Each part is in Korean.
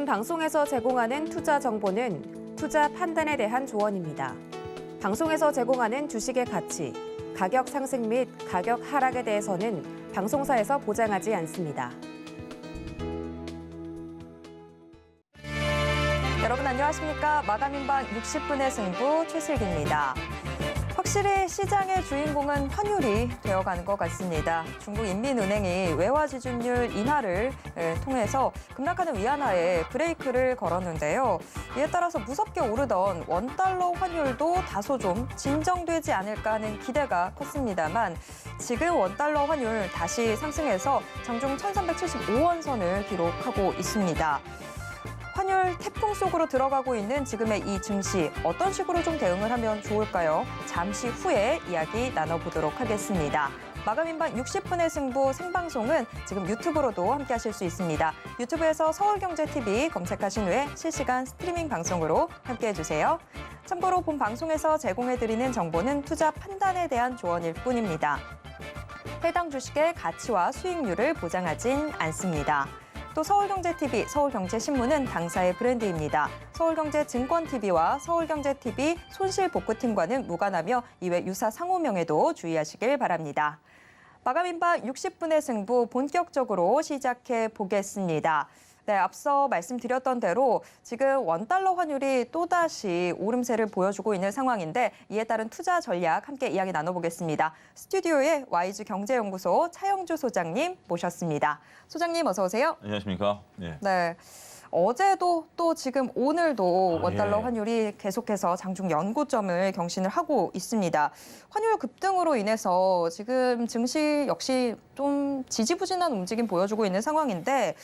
본 방송에서 제공하는 투자 정보는 투자 판단에 대한 조언입니다. 방송에서 제공하는 주식의 가치, 가격 상승 및 가격 하락에 대해서는 방송사에서 보장하지 않습니다. 여러분 안녕하십니까? 마감인방 60분의 승부 최슬기입니다. 확실히 시장의 주인공은 환율이 되어가는 것 같습니다. 중국 인민은행이 외화 지준율 인하를 통해서 급락하는 위안화에 브레이크를 걸었는데요. 이에 따라서 무섭게 오르던 원달러 환율도 다소 좀 진정되지 않을까 하는 기대가 컸습니다만 지금 원달러 환율 다시 상승해서 장중 1375원 선을 기록하고 있습니다. 환율 태풍 속으로 들어가고 있는 지금의 이 증시 어떤 식으로 좀 대응을 하면 좋을까요? 잠시 후에 이야기 나눠보도록 하겠습니다. 마감인방 60분의 승부 생방송은 지금 유튜브로도 함께 하실 수 있습니다. 유튜브에서 서울경제TV 검색하신 후에 실시간 스트리밍 방송으로 함께해 주세요. 참고로 본 방송에서 제공해드리는 정보는 투자 판단에 대한 조언일 뿐입니다. 해당 주식의 가치와 수익률을 보장하진 않습니다. 또 서울경제TV, 서울경제신문은 당사의 브랜드입니다. 서울경제증권TV와 서울경제TV 손실복구팀과는 무관하며 이외 유사 상호명에도 주의하시길 바랍니다. 마감인방 60분의 승부 본격적으로 시작해 보겠습니다. 네, 앞서 말씀드렸던 대로 지금 원달러 환율이 또다시 오름세를 보여주고 있는 상황인데 이에 따른 투자 전략 함께 이야기 나눠보겠습니다. 스튜디오에 와이즈 경제연구소 차영주 소장님 모셨습니다. 소장님 어서 오세요. 안녕하십니까. 네. 어제도 또 지금 오늘도 원달러 환율이 계속해서 장중 연고점을 경신을 하고 있습니다. 환율 급등으로 인해서 지금 증시 역시 좀 지지부진한 움직임 보여주고 있는 상황인데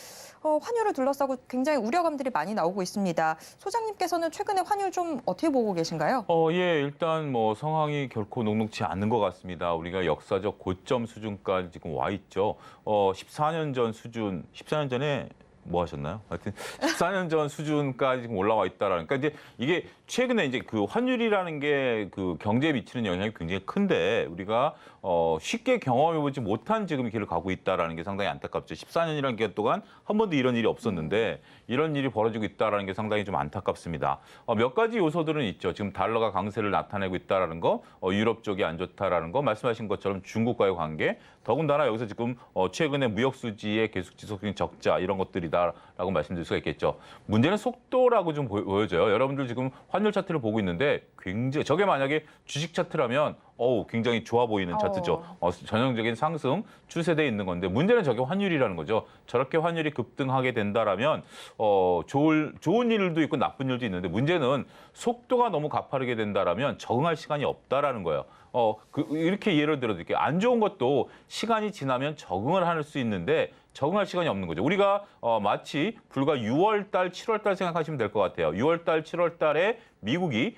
환율을 둘러싸고 굉장히 우려감들이 많이 나오고 있습니다. 소장님께서는 최근에 환율 좀 어떻게 보고 계신가요? 일단 상황이 결코 녹록지 않는 것 같습니다. 우리가 역사적 고점 수준까지 지금 와 있죠. 14년 전 수준, 14년 전에 뭐 하셨나요? 하여튼 14년 전 수준까지 지금 올라와 있다라는. 그러니까 이제 이게 최근에 이제 그 환율이라는 게 그 경제에 미치는 영향이 굉장히 큰데 우리가 쉽게 경험해보지 못한 지금 길을 가고 있다라는 게 상당히 안타깝죠. 14년이라는 기간 동안 한 번도 이런 일이 없었는데 이런 일이 벌어지고 있다라는 게 상당히 좀 안타깝습니다. 몇 가지 요소들은 있죠. 지금 달러가 강세를 나타내고 있다라는 거, 유럽 쪽이 안 좋다라는 거, 말씀하신 것처럼 중국과의 관계, 더군다나 여기서 지금 최근에 무역 수지의 계속 지속적인 적자 이런 것들이다라고 말씀드릴 수가 있겠죠. 문제는 속도라고 좀 보여져요. 여러분들 지금 환율 차트를 보고 있는데 굉장히 저게 만약에 주식 차트라면 굉장히 좋아 보이는 차트죠. 전형적인 상승 추세대에 있는 건데 문제는 저게 환율이라는 거죠. 저렇게 환율이 급등하게 된다라면 좋은 일도 있고 나쁜 일도 있는데 문제는 속도가 너무 가파르게 된다라면 적응할 시간이 없다라는 거예요. 이렇게 예를 들어 드릴게요. 안 좋은 것도 시간이 지나면 적응을 할 수 있는데 적응할 시간이 없는 거죠. 우리가 마치 불과 6월 달, 7월 달 생각하시면 될 것 같아요. 6월 달, 7월 달에 미국이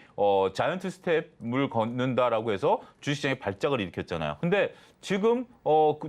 자이언트 스텝을 걷는다라고 해서 주식시장에 발작을 일으켰잖아요. 근데 지금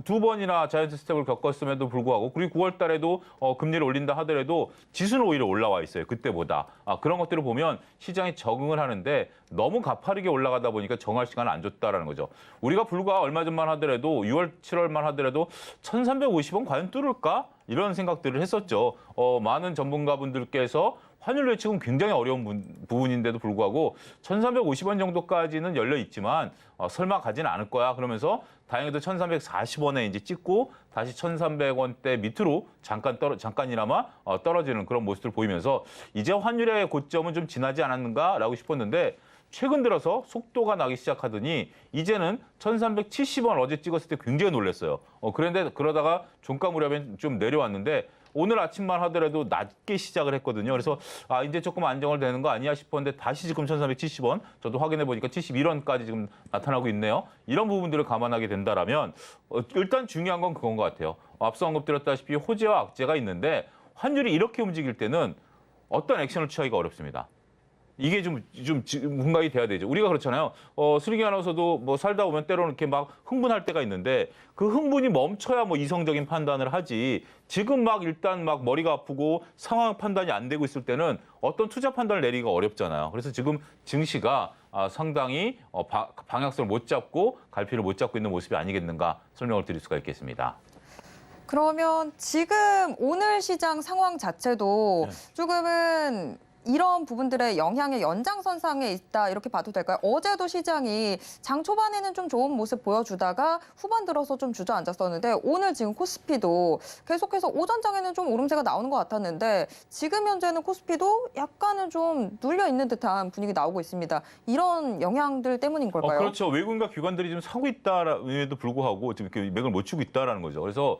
두 번이나 자이언트 스텝을 겪었음에도 불구하고 그리고 9월 달에도 금리를 올린다 하더라도 지수는 오히려 올라와 있어요. 그때보다. 그런 것들을 보면 시장이 적응을 하는데 너무 가파르게 올라가다 보니까 정할 시간을 안 줬다라는 거죠. 우리가 불과 얼마 전만 하더라도 6월, 7월만 하더라도 1,350원 과연 뚫을까? 이런 생각들을 했었죠. 많은 전문가분들께서 환율 예측은 굉장히 어려운 부분인데도 불구하고 1,350원 정도까지는 열려 있지만 설마 가지는 않을 거야. 그러면서 다행히도 1,340원에 이제 찍고 다시 1,300원대 밑으로 잠깐이나마 떨어지는 그런 모습을 보이면서 이제 환율의 고점은 좀 지나지 않았는가라고 싶었는데 최근 들어서 속도가 나기 시작하더니 이제는 1,370원 어제 찍었을 때 굉장히 놀랐어요. 그런데 그러다가 종가 무렵에 좀 내려왔는데 오늘 아침만 하더라도 낮게 시작을 했거든요. 그래서 이제 조금 안정을 되는 거 아니야 싶었는데 다시 지금 1,370원, 저도 확인해 보니까 71원까지 지금 나타나고 있네요. 이런 부분들을 감안하게 된다라면 일단 중요한 건 그건 것 같아요. 앞서 언급드렸다시피 호재와 악재가 있는데 환율이 이렇게 움직일 때는 어떤 액션을 취하기가 어렵습니다. 이게 좀 분각이 돼야 되죠. 우리가 그렇잖아요. 슬기 아나운서도 살다 보면 때로는 이렇게 막 흥분할 때가 있는데 그 흥분이 멈춰야 이성적인 판단을 하지. 지금 일단 머리가 아프고 상황 판단이 안 되고 있을 때는 어떤 투자 판단을 내리기가 어렵잖아요. 그래서 지금 증시가 상당히 방향성을 못 잡고 갈피를 못 잡고 있는 모습이 아니겠는가 설명을 드릴 수가 있겠습니다. 그러면 지금 오늘 시장 상황 자체도 네. 조금은 이런 부분들의 영향의 연장선상에 있다 이렇게 봐도 될까요? 어제도 시장이 장 초반에는 좀 좋은 모습 보여주다가 후반 들어서 좀 주저앉았었는데 오늘 지금 코스피도 계속해서 오전장에는 좀 오름세가 나오는 것 같았는데 지금 현재는 코스피도 약간은 좀 눌려 있는 듯한 분위기 나오고 있습니다. 이런 영향들 때문인 걸까요? 그렇죠. 외국인과 기관들이 좀 사고 있다에도 불구하고 지금 이렇게 맥을 못 추고 있다라는 거죠. 그래서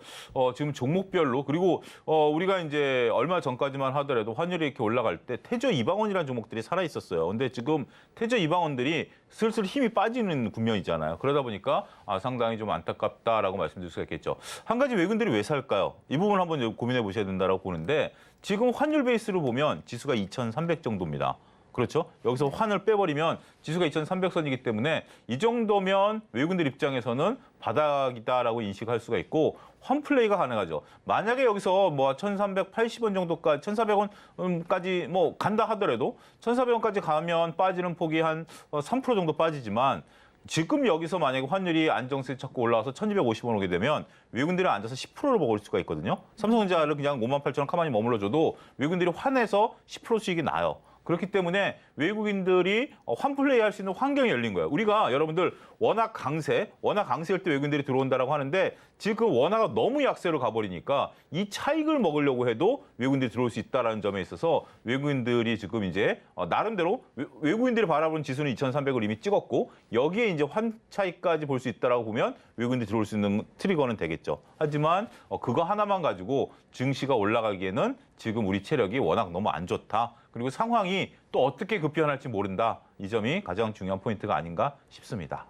지금 종목별로 그리고 우리가 이제 얼마 전까지만 하더라도 환율이 이렇게 올라갈 때 태저 이방원이라는 종목들이 살아 있었어요. 근데 지금 태저 이방원들이 슬슬 힘이 빠지는 국면이잖아요. 그러다 보니까 상당히 좀 안타깝다라고 말씀드릴 수가 있겠죠. 한 가지 외국인들이 왜 살까요? 이 부분 한번 고민해 보셔야 된다고 보는데 지금 환율 베이스로 보면 지수가 2,300 정도입니다. 그렇죠? 여기서 환을 빼버리면 지수가 2,300선이기 때문에 이 정도면 외국인들 입장에서는 바닥이다라고 인식할 수가 있고 환 플레이가 가능하죠. 만약에 여기서 뭐 1,380원 정도까지 1,400원까지 뭐 간다 하더라도 1,400원까지 가면 빠지는 폭이 한 3% 정도 빠지지만 지금 여기서 만약에 환율이 안정세 찾고 올라와서 1,250원 오게 되면 외국인들이 앉아서 10%를 먹을 수가 있거든요. 삼성전자를 그냥 58,000원 가만히 머물러줘도 외국인들이 환에서 10% 수익이 나요. 그렇기 때문에 외국인들이 환 플레이할 수 있는 환경이 열린 거예요. 우리가 여러분들 워낙 강세일 때 외국인들이 들어온다라고 하는데 지금 원화가 너무 약세로 가버리니까 이 차익을 먹으려고 해도 외국인들이 들어올 수 있다는 점에 있어서 외국인들이 지금 이제 나름대로 외국인들이 바라보는 지수는 2,300을 이미 찍었고 여기에 이제 환 차익까지 볼 수 있다라고 보면 외국인들이 들어올 수 있는 트리거는 되겠죠. 하지만 그거 하나만 가지고 증시가 올라가기에는 지금 우리 체력이 워낙 너무 안 좋다. 그리고 상황이 또 어떻게 급변할지 모른다. 이 점이 가장 중요한 포인트가 아닌가 싶습니다.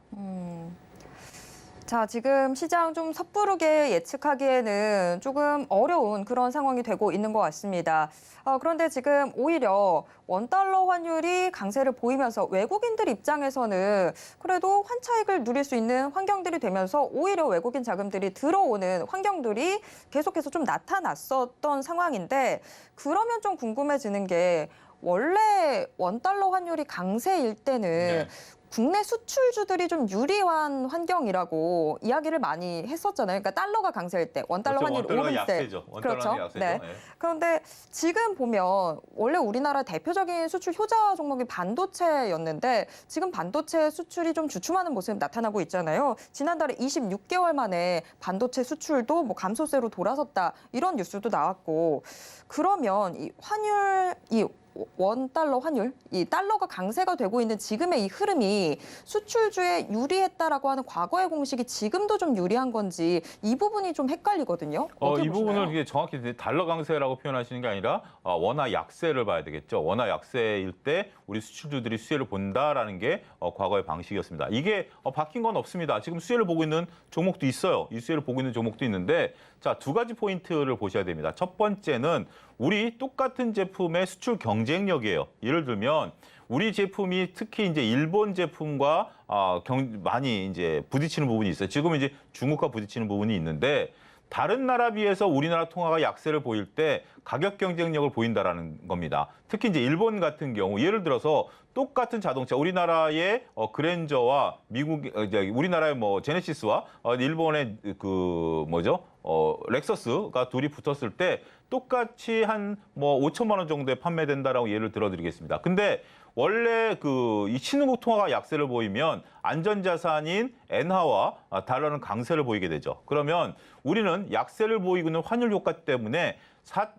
자, 지금 시장 좀 섣부르게 예측하기에는 조금 어려운 그런 상황이 되고 있는 것 같습니다. 그런데 지금 오히려 원달러 환율이 강세를 보이면서 외국인들 입장에서는 그래도 환차익을 누릴 수 있는 환경들이 되면서 오히려 외국인 자금들이 들어오는 환경들이 계속해서 좀 나타났었던 상황인데 그러면 좀 궁금해지는 게 원래 원달러 환율이 강세일 때는 국내 수출주들이 좀 유리한 환경이라고 이야기를 많이 했었잖아요. 그러니까 달러가 강세일 때, 원달러 그렇죠. 환율이 오를 때. 약세죠. 원달러는 그렇죠. 약세죠. 네. 그런데 지금 보면 원래 우리나라 대표적인 수출 효자 종목이 반도체였는데 지금 반도체 수출이 좀 주춤하는 모습 나타나고 있잖아요. 지난달에 26개월 만에 반도체 수출도 뭐 감소세로 돌아섰다 이런 뉴스도 나왔고 그러면 이 환율, 이 원달러 환율, 이 달러가 강세가 되고 있는 지금의 이 흐름이 수출주에 유리했다라고 하는 과거의 공식이 지금도 좀 유리한 건지 이 부분이 좀 헷갈리거든요. 어떻게 이 보시나요? 부분을 이게 정확히 달러 강세라고 표현하시는 게 아니라 원화 약세를 봐야 되겠죠. 원화 약세일 때 우리 수출주들이 수혜를 본다라는 게 과거의 방식이었습니다. 이게 바뀐 건 없습니다. 지금 수혜를 보고 있는 종목도 있어요. 이 수혜를 보고 있는 종목도 있는데 자, 두 가지 포인트를 보셔야 됩니다. 첫 번째는 우리 똑같은 제품의 수출 경쟁력이에요. 예를 들면 우리 제품이 특히 이제 일본 제품과 많이 이제 부딪히는 부분이 있어요. 지금 이제 중국과 부딪히는 부분이 있는데 다른 나라 비해서 우리나라 통화가 약세를 보일 때 가격 경쟁력을 보인다라는 겁니다. 특히 이제 일본 같은 경우 예를 들어서 똑같은 자동차 우리나라의 그랜저와 미국 우리나라의 뭐 제네시스와 일본의 그 뭐죠? 렉서스가 둘이 붙었을 때 똑같이 한 뭐 5천만 원 정도에 판매된다라고 예를 들어드리겠습니다. 근데 원래 이 신흥국 통화가 약세를 보이면 안전자산인 엔화와 달러는 강세를 보이게 되죠. 그러면 우리는 약세를 보이고 있는 환율 효과 때문에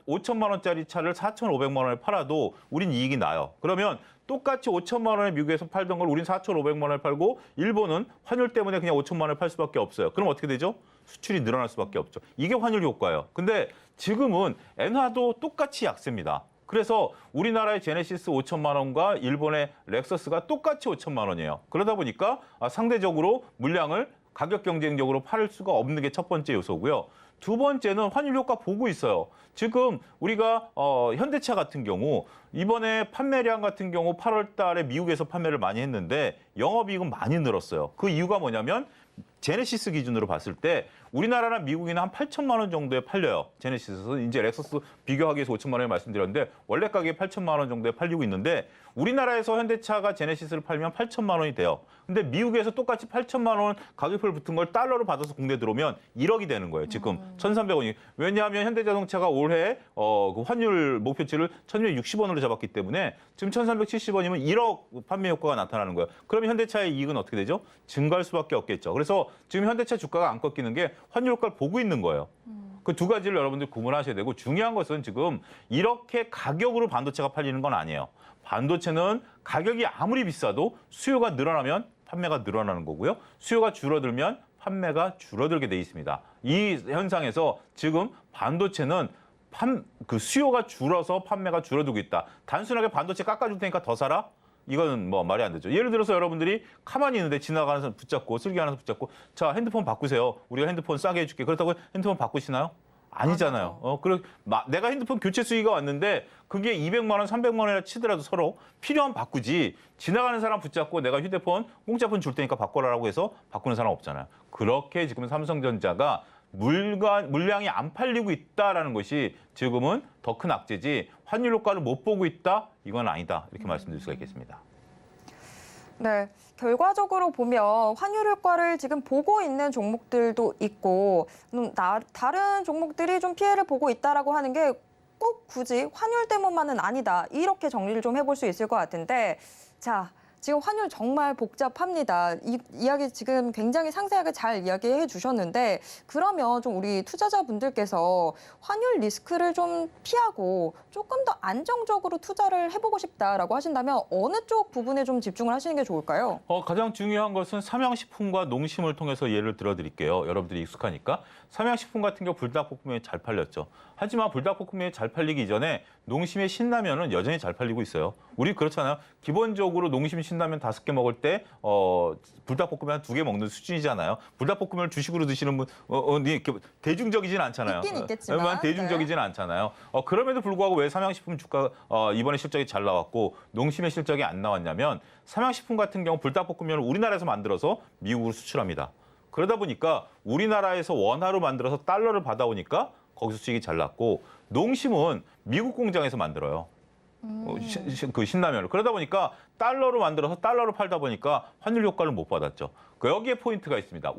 5천만 원짜리 차를 4,500만 원에 팔아도 우린 이익이 나요. 그러면 똑같이 5천만 원에 미국에서 팔던 걸 우린 4,500만 원에 팔고 일본은 환율 때문에 그냥 5천만 원에 팔 수밖에 없어요. 그럼 어떻게 되죠? 수출이 늘어날 수밖에 없죠. 이게 환율 효과예요. 근데 지금은 엔화도 똑같이 약세입니다. 그래서 우리나라의 제네시스 5천만 원과 일본의 렉서스가 똑같이 5천만 원이에요. 그러다 보니까 상대적으로 물량을 가격 경쟁력으로 팔 수가 없는 게 첫 번째 요소고요. 두 번째는 환율 효과 보고 있어요. 지금 우리가 현대차 같은 경우 이번에 판매량 같은 경우 8월 달에 미국에서 판매를 많이 했는데 영업이익은 많이 늘었어요. 그 이유가 뭐냐면 제네시스 기준으로 봤을 때 우리나라랑 미국이는 한 8천만 원 정도에 팔려요. 제네시스에서 이제 렉서스 비교하기 위해서 5천만 원에 말씀드렸는데 원래 가격이 8천만 원 정도에 팔리고 있는데 우리나라에서 현대차가 제네시스를 팔면 8천만 원이 돼요. 근데 미국에서 똑같이 8천만 원 가격표를 붙은 걸 달러로 받아서 국내 들어오면 1억이 되는 거예요. 지금 1,300원이. 왜냐하면 현대자동차가 올해 그 환율 목표치를 1,260원으로 잡았기 때문에 지금 1,370원이면 1억 판매 효과가 나타나는 거예요. 그러면 현대차의 이익은 어떻게 되죠? 증가할 수밖에 없겠죠. 그래서 지금 현대차 주가가 안 꺾이는 게 환율 효과를 보고 있는 거예요. 그 두 가지를 여러분들 구분하셔야 되고 중요한 것은 지금 이렇게 가격으로 반도체가 팔리는 건 아니에요. 반도체는 가격이 아무리 비싸도 수요가 늘어나면 판매가 늘어나는 거고요. 수요가 줄어들면 판매가 줄어들게 돼 있습니다. 이 현상에서 지금 반도체는 그 수요가 줄어서 판매가 줄어들고 있다. 단순하게 반도체 깎아줄 테니까 더 사라? 이거는 뭐 말이 안 되죠. 예를 들어서 여러분들이 가만히 있는데 지나가는 사람 붙잡고 슬기 하는 사람 붙잡고 자 핸드폰 바꾸세요. 우리가 핸드폰 싸게 해줄게. 그렇다고 핸드폰 바꾸시나요? 아니잖아요. 내가 핸드폰 교체 수위가 왔는데 그게 200만 원, 300만 원이라 치더라도 서로 필요하면 바꾸지. 지나가는 사람 붙잡고 내가 휴대폰 공짜폰 줄 테니까 바꿔라라고 해서 바꾸는 사람 없잖아요. 그렇게 지금 삼성전자가 물량이 안 팔리고 있다라는 것이 지금은 더 큰 악재지 환율 효과를 못 보고 있다? 이건 아니다. 이렇게 말씀드릴 수가 있겠습니다. 네, 결과적으로 보면 환율 효과를 지금 보고 있는 종목들도 있고 다른 종목들이 좀 피해를 보고 있다라고 하는 게 꼭 굳이 환율 때문만은 아니다. 이렇게 정리를 좀 해볼 수 있을 것 같은데 자, 지금 환율 정말 복잡합니다. 이 이야기 지금 굉장히 상세하게 잘 이야기해 주셨는데 그러면 좀 우리 투자자분들께서 환율 리스크를 좀 피하고 조금 더 안정적으로 투자를 해보고 싶다라고 하신다면 어느 쪽 부분에 좀 집중을 하시는 게 좋을까요? 가장 중요한 것은 삼양식품과 농심을 통해서 예를 들어드릴게요. 여러분들이 익숙하니까. 삼양식품 같은 경우 불닭볶음면이 잘 팔렸죠. 하지만 불닭볶음면이 잘 팔리기 이전에 농심의 신라면은 여전히 잘 팔리고 있어요. 우리 그렇잖아요. 기본적으로 농심 신라면 5개 먹을 때 불닭볶음면 한 2개 먹는 수준이잖아요. 불닭볶음면을 주식으로 드시는 분 이렇게 대중적이진 않잖아요. 있긴 있겠지만. 대중적이진 않잖아요. 그럼에도 불구하고 왜 삼양식품 주가 이번에 실적이 잘 나왔고 농심의 실적이 안 나왔냐면 삼양식품 같은 경우 불닭볶음면을 우리나라에서 만들어서 미국으로 수출합니다. 그러다 보니까 우리나라에서 원화로 만들어서 달러를 받아오니까 거기서 수익이 잘 났고 농심은 미국 공장에서 만들어요. 그 신라면을. 그러다 보니까 달러로 만들어서 달러로 팔다 보니까 환율 효과를 못 받았죠. 여기에 포인트가 있습니다.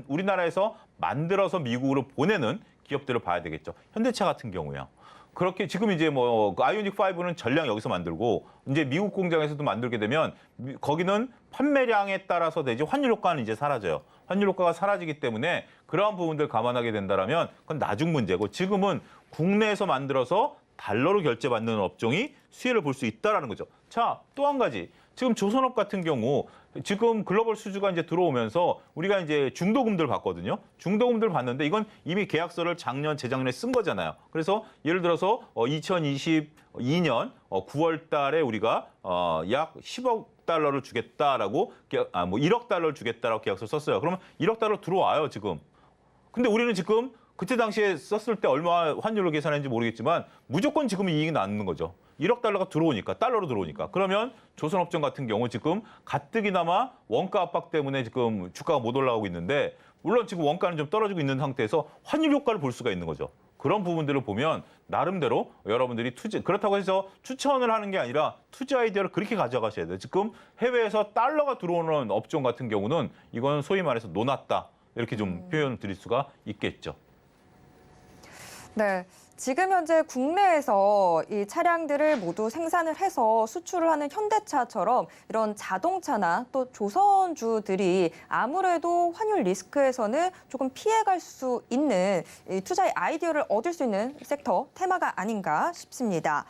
우리나라에서 만들어서 미국으로 보내는 기업들을 봐야 되겠죠. 현대차 같은 경우요. 그렇게 지금 이제 아이오닉 5는 전량 여기서 만들고 이제 미국 공장에서도 만들게 되면 거기는 판매량에 따라서 되지 환율 효과는 이제 사라져요. 환율 효과가 사라지기 때문에 그러한 부분들 감안하게 된다면 그건 나중 문제고 지금은 국내에서 만들어서 달러로 결제받는 업종이 수혜를 볼 수 있다라는 거죠. 자, 또 한 가지. 지금 조선업 같은 경우 지금 글로벌 수주가 이제 들어오면서 우리가 이제 중도금들 봤거든요. 중도금들 봤는데 이건 이미 계약서를 재작년에 쓴 거잖아요. 그래서 예를 들어서 2022년 9월 달에 우리가 약 10억 달러를 주겠다라고 1억 달러를 주겠다라고 계약서 썼어요. 그러면 1억 달러 들어와요, 지금. 근데 우리는 지금 그때 당시에 썼을 때 얼마 환율로 계산했는지 모르겠지만 무조건 지금 이익이 나는 거죠. 1억 달러가 들어오니까, 달러로 들어오니까. 그러면 조선업종 같은 경우 지금 가뜩이나마 원가 압박 때문에 지금 주가가 못 올라가고 있는데 물론 지금 원가는 좀 떨어지고 있는 상태에서 환율 효과를 볼 수가 있는 거죠. 그런 부분들을 보면 나름대로 여러분들이 그렇다고 해서 추천을 하는 게 아니라 투자 아이디어를 그렇게 가져가셔야 돼요. 지금 해외에서 달러가 들어오는 업종 같은 경우는 이건 소위 말해서 노났다. 이렇게 좀 표현을 드릴 수가 있겠죠. 네. 지금 현재 국내에서 이 차량들을 모두 생산을 해서 수출을 하는 현대차처럼 이런 자동차나 또 조선주들이 아무래도 환율 리스크에서는 조금 피해갈 수 있는 이 투자의 아이디어를 얻을 수 있는 섹터, 테마가 아닌가 싶습니다.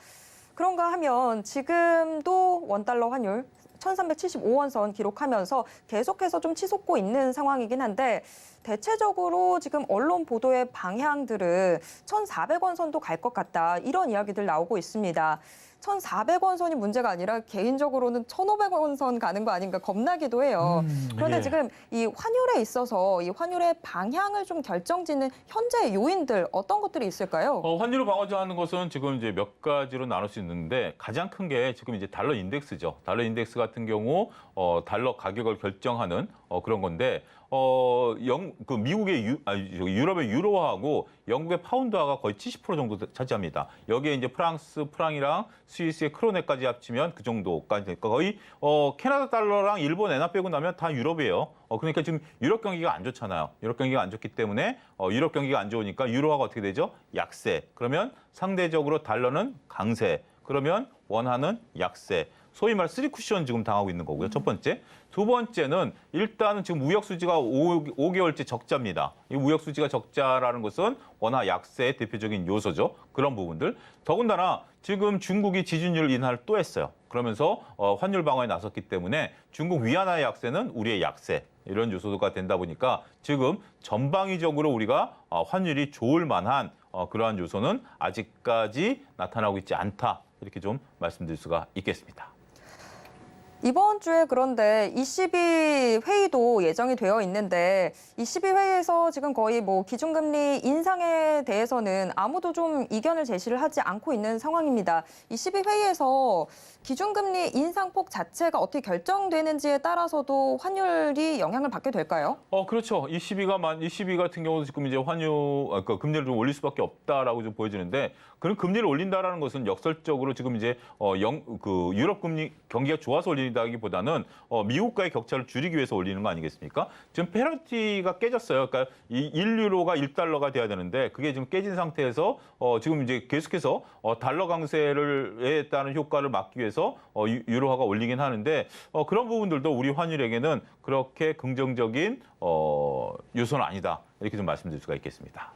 그런가 하면 지금도 원달러 환율 1,375원 선 기록하면서 계속해서 좀 치솟고 있는 상황이긴 한데 대체적으로 지금 언론 보도의 방향들은 1,400원 선도 갈 것 같다. 이런 이야기들 나오고 있습니다. 1,400원 선이 문제가 아니라 개인적으로는 1,500원 선 가는 거 아닌가 겁나기도 해요. 그런데 예. 지금 이 환율에 있어서 이 환율의 방향을 좀 결정짓는 현재 요인들 어떤 것들이 있을까요? 환율을 방어하는 것은 지금 이제 몇 가지로 나눌 수 있는데 가장 큰 게 지금 이제 달러 인덱스죠. 달러 인덱스 같은 경우 달러 가격을 결정하는 그런 건데 미국의 유럽의 유로화하고 영국의 파운드화가 거의 70% 정도 차지합니다. 여기에 이제 프랑이랑 스위스의 크로네까지 합치면 그 정도까지 되니까 거의 캐나다 달러랑 일본 엔화 빼고 나면 다 유럽이에요. 그러니까 지금 유럽 경기가 안 좋잖아요. 유럽 경기가 안 좋기 때문에 유럽 경기가 안 좋으니까 유로화가 어떻게 되죠? 약세. 그러면 상대적으로 달러는 강세. 그러면 원화는 약세. 소위 말 쓰리 쿠션 지금 당하고 있는 거고요. 첫 번째. 두 번째는 일단은 지금 무역 수지가 5개월째 적자입니다. 이 무역 수지가 적자라는 것은 원화 약세의 대표적인 요소죠. 그런 부분들. 더군다나 지금 중국이 지준율 인하를 또 했어요. 그러면서 환율 방어에 나섰기 때문에 중국 위안화의 약세는 우리의 약세. 이런 요소가 된다 보니까 지금 전방위적으로 우리가 환율이 좋을 만한 그러한 요소는 아직까지 나타나고 있지 않다. 이렇게 좀 말씀드릴 수가 있겠습니다. 이번 주에 그런데 ECB 회의도 예정이 되어 있는데 ECB 회의에서 지금 거의 뭐 기준금리 인상에 대해서는 아무도 좀 이견을 제시를 하지 않고 있는 상황입니다. ECB 회의에서 기준금리 인상폭 자체가 어떻게 결정되는지에 따라서도 환율이 영향을 받게 될까요? 그렇죠. ECB 같은 경우도 지금 이제 그러니까 금리를 좀 올릴 수밖에 없다라고 좀 보여지는데 그런 금리를 올린다라는 것은 역설적으로 지금 이제 유럽 금리 경기가 좋아서 올린다기보다는 미국과의 격차를 줄이기 위해서 올리는 거 아니겠습니까? 지금 페널티가 깨졌어요. 그러니까 이 1유로가 1달러가 돼야 되는데 그게 지금 깨진 상태에서 지금 이제 계속해서 달러 강세를 따른 효과를 막기 위해서 유로화가 올리긴 하는데 그런 부분들도 우리 환율에게는 그렇게 긍정적인 요소는 아니다. 이렇게 좀 말씀드릴 수가 있겠습니다.